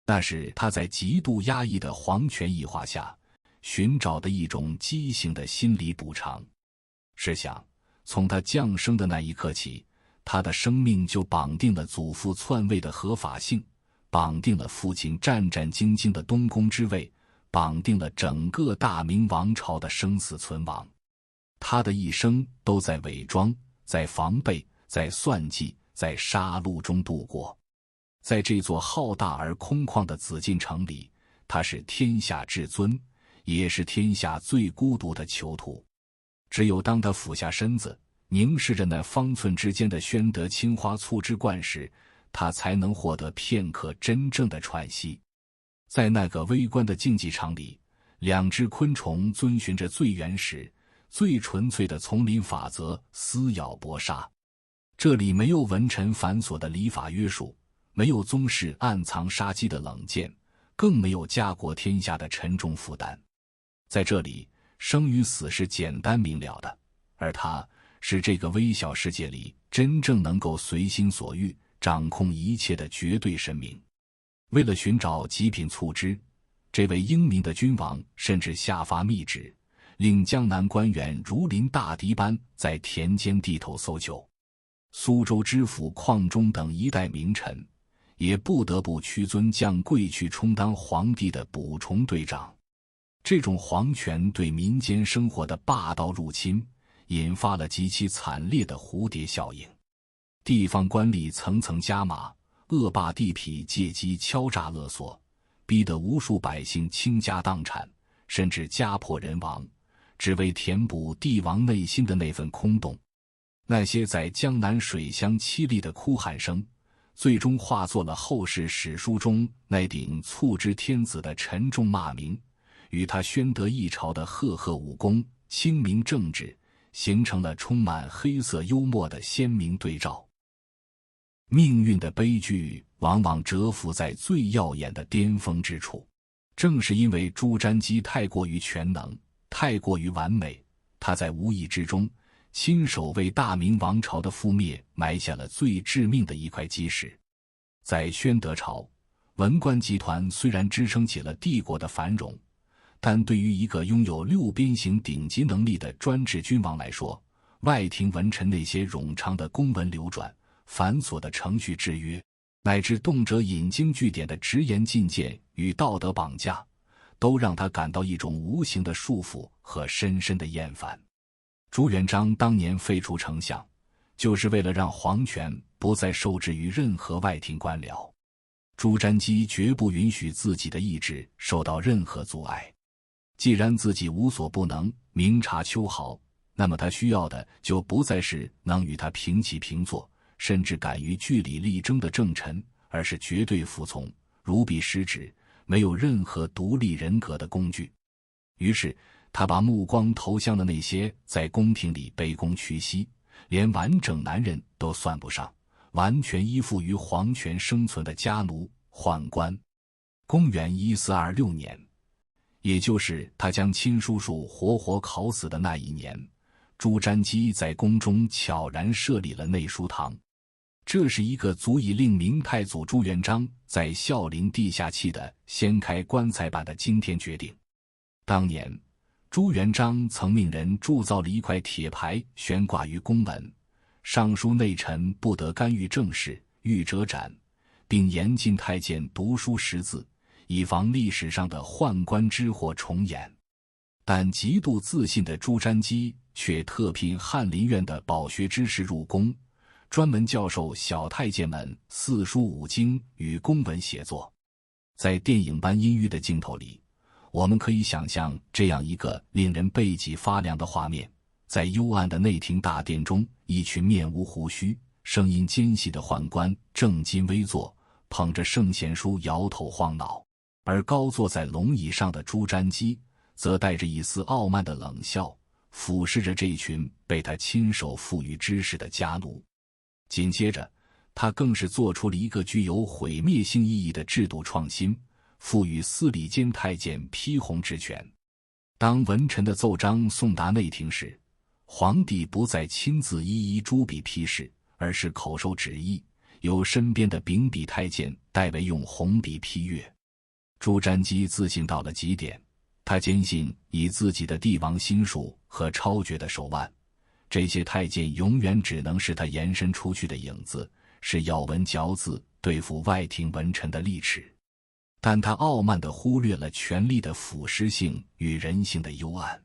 那是他在极度压抑的皇权异化下寻找的一种畸形的心理补偿。试想，从他降生的那一刻起，他的生命就绑定了祖父篡位的合法性，绑定了父亲战战兢兢的东宫之位，绑定了整个大明王朝的生死存亡。他的一生都在伪装，在防备，在算计，在杀戮中度过。在这座浩大而空旷的紫禁城里，他是天下至尊，也是天下最孤独的囚徒。只有当他俯下身子，凝视着那方寸之间的宣德青花醋汁罐时，他才能获得片刻真正的喘息。在那个微观的竞技场里，两只昆虫遵循着最原始、最纯粹的丛林法则撕咬搏杀。这里没有文臣繁琐的礼法约束，没有宗室暗藏杀机的冷箭，更没有家国天下的沉重负担。在这里，生与死是简单明了的，而他是这个微小世界里真正能够随心所欲掌控一切的绝对神明。为了寻找极品醋汁，这位英明的君王甚至下发密旨，令江南官员如临大敌般在田间地头搜救。苏州知府邝忠等一代名臣也不得不屈尊降贵去充当皇帝的捕虫队长。这种皇权对民间生活的霸道入侵，引发了极其惨烈的蝴蝶效应。地方官吏层层加码，恶霸地痞借机敲诈勒索，逼得无数百姓倾家荡产，甚至家破人亡，只为填补帝王内心的那份空洞。那些在江南水乡凄厉的哭喊声，最终化作了后世史书中那顶醋汁天子的沉重骂名，与他宣德一朝的赫赫武功、清明正直，形成了充满黑色幽默的鲜明对照。命运的悲剧往往蛰伏在最耀眼的巅峰之处。正是因为朱瞻基太过于全能，太过于完美，他在无意之中亲手为大明王朝的覆灭埋下了最致命的一块基石。在宣德朝，文官集团虽然支撑起了帝国的繁荣，但对于一个拥有六边形顶级能力的专制君王来说，外廷文臣那些冗长的公文流转、繁琐的程序制约，乃至动辄引经据典的直言进谏与道德绑架，都让他感到一种无形的束缚和深深的厌烦。朱元璋当年废除丞相，就是为了让皇权不再受制于任何外廷官僚。朱瞻基绝不允许自己的意志受到任何阻碍。既然自己无所不能，明察秋毫，那么他需要的就不再是能与他平起平坐，甚至敢于据理力争的政臣，而是绝对服从、如臂使指、没有任何独立人格的工具。于是他把目光投向了那些在宫廷里卑躬屈膝，连完整男人都算不上，完全依附于皇权生存的家奴、宦官。公元1426年，也就是他将亲叔叔活活烤死的那一年，朱瞻基在宫中悄然设立了内书堂。这是一个足以令明太祖朱元璋在孝陵地下气的掀开棺材板的惊天决定。当年朱元璋曾命人铸造了一块铁牌悬挂于宫门，上书内臣不得干预政事，遇者斩，并严禁太监读书识字，以防历史上的宦官之祸重演。但极度自信的朱瞻基却特聘翰林院的饱学之士入宫，专门教授小太监们四书五经与公文写作。在电影般阴郁的镜头里，我们可以想象这样一个令人背脊发凉的画面：在幽暗的内廷大殿中，一群面无胡须、声音尖细的宦官正襟危坐，捧着圣贤书摇头晃脑，而高坐在龙椅上的朱瞻基则带着一丝傲慢的冷笑，俯视着这群被他亲手赋予知识的家奴。紧接着，他更是做出了一个具有毁灭性意义的制度创新，赋予司礼监太监批红之权。当文臣的奏章送达内廷时，皇帝不再亲自一一朱笔批示，而是口授旨意，由身边的秉笔太监代为用红笔批阅。朱瞻基自信到了极点，他坚信以自己的帝王心术和超绝的手腕，这些太监永远只能是他延伸出去的影子，是咬文嚼字对付外廷文臣的利齿。但他傲慢地忽略了权力的腐蚀性与人性的幽暗，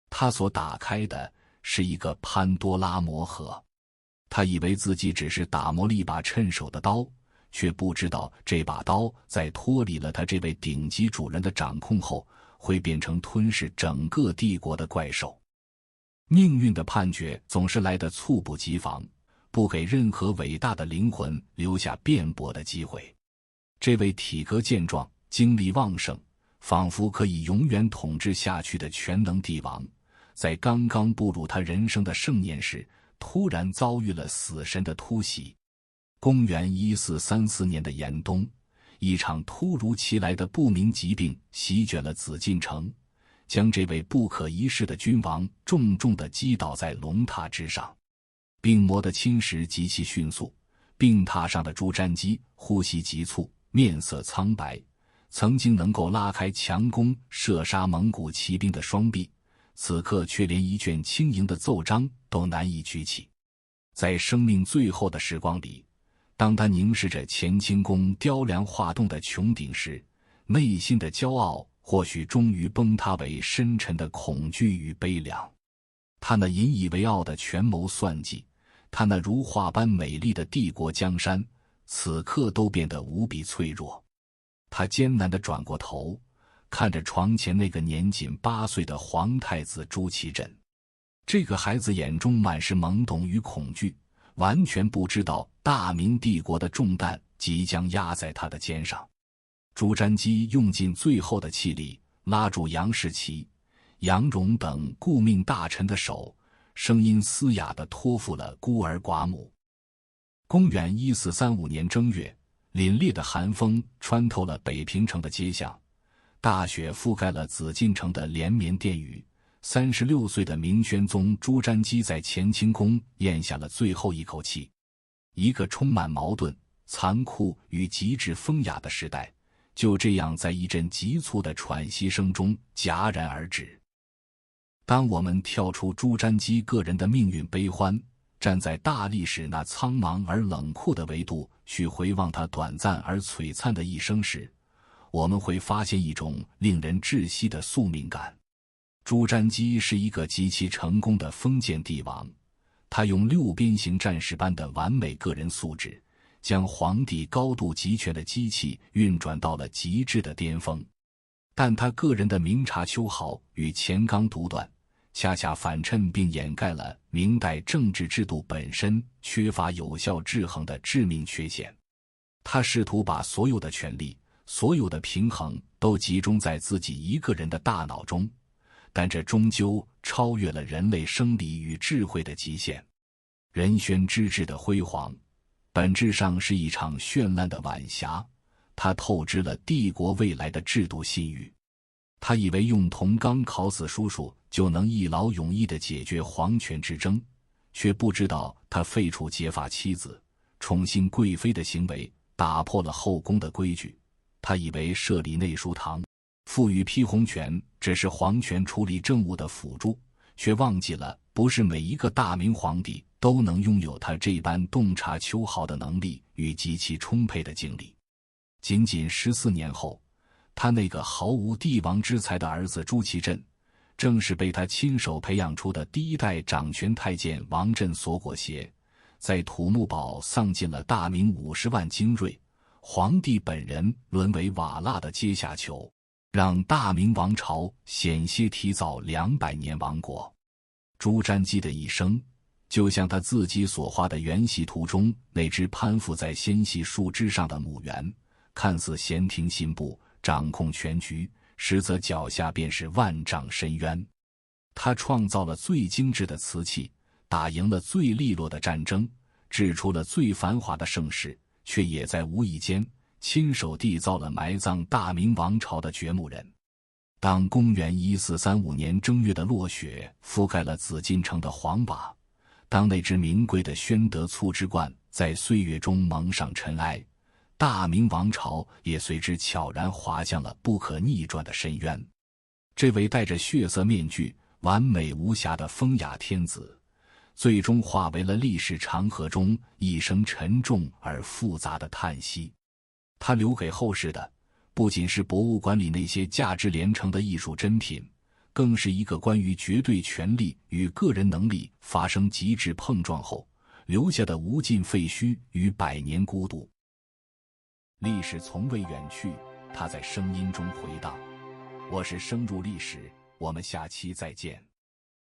他所打开的是一个潘多拉魔盒。他以为自己只是打磨了一把趁手的刀，却不知道这把刀在脱离了他这位顶级主人的掌控后，会变成吞噬整个帝国的怪兽。命运的判决总是来得猝不及防，不给任何伟大的灵魂留下辩驳的机会。这位体格健壮、精力旺盛，仿佛可以永远统治下去的全能帝王，在刚刚步入他人生的盛年时，突然遭遇了死神的突袭。公元1434年的严冬，一场突如其来的不明疾病席卷了紫禁城，将这位不可一世的君王重重地击倒在龙榻之上。病魔的侵蚀极其迅速，病榻上的朱瞻基呼吸急促，面色苍白，曾经能够拉开强弓射杀蒙古骑兵的双臂，此刻却连一卷轻盈的奏章都难以举起。在生命最后的时光里，当他凝视着乾清宫雕梁画栋的穹顶时，内心的骄傲或许终于崩塌为深沉的恐惧与悲凉。他那引以为傲的权谋算计，他那如画般美丽的帝国江山，此刻都变得无比脆弱。他艰难地转过头，看着床前那个年仅8岁的皇太子朱祁镇。这个孩子眼中满是懵懂与恐惧，完全不知道大明帝国的重担即将压在他的肩上。朱瞻基用尽最后的气力，拉住杨士奇、杨荣等顾命大臣的手，声音嘶哑地托付了孤儿寡母。公元1435年正月，凛冽的寒风穿透了北平城的街巷，大雪覆盖了紫禁城的连绵殿宇。36岁的明宣宗朱瞻基在乾清宫咽下了最后一口气。一个充满矛盾、残酷与极致风雅的时代，就这样在一阵急促的喘息声中戛然而止。当我们跳出朱瞻基个人的命运悲欢，站在大历史那苍茫而冷酷的维度去回望他短暂而璀璨的一生时，我们会发现一种令人窒息的宿命感。朱瞻基是一个极其成功的封建帝王，他用六边形战士般的完美个人素质，将皇帝高度集权的机器运转到了极致的巅峰。但他个人的明察秋毫与乾纲独断，恰恰反衬并掩盖了明代政治制度本身缺乏有效制衡的致命缺陷。他试图把所有的权力、所有的平衡都集中在自己一个人的大脑中，但这终究超越了人类生理与智慧的极限。仁宣之治的辉煌，本质上是一场绚烂的晚霞，它透支了帝国未来的制度信誉。他以为用铜纲烤死叔叔就能一劳永逸地解决皇权之争，却不知道他废除结发妻子、宠幸贵妃的行为打破了后宫的规矩。他以为设立内书堂、赋予批红权只是皇权处理政务的辅助，却忘记了不是每一个大明皇帝都能拥有他这般洞察秋毫的能力与极其充沛的精力。仅仅14年后，他那个毫无帝王之才的儿子朱祁镇，正是被他亲手培养出的第一代掌权太监王振所裹挟，在土木堡丧尽了大明50万精锐，皇帝本人沦为瓦剌的阶下囚，让大明王朝险些提早200年亡国。朱瞻基的一生，就像他自己所画的圆系图中那只攀附在纤细树枝上的母猿，看似闲庭信步，掌控全局，实则脚下便是万丈深渊。他创造了最精致的瓷器，打赢了最利落的战争，制出了最繁华的盛世，却也在无意间亲手缔造了埋葬大明王朝的掘墓人。当公元1435年正月的落雪覆盖了紫禁城的黄瓦，当那只名贵的宣德醋之罐在岁月中蒙上尘埃，大明王朝也随之悄然滑向了不可逆转的深渊。这位戴着血色面具、完美无瑕的风雅天子，最终化为了历史长河中一声沉重而复杂的叹息。他留给后世的，不仅是博物馆里那些价值连城的艺术珍品，更是一个关于绝对权力与个人能力发生极致碰撞后留下的无尽废墟与百年孤独。历史从未远去，它在声音中回荡。我是深入历史，我们下期再见。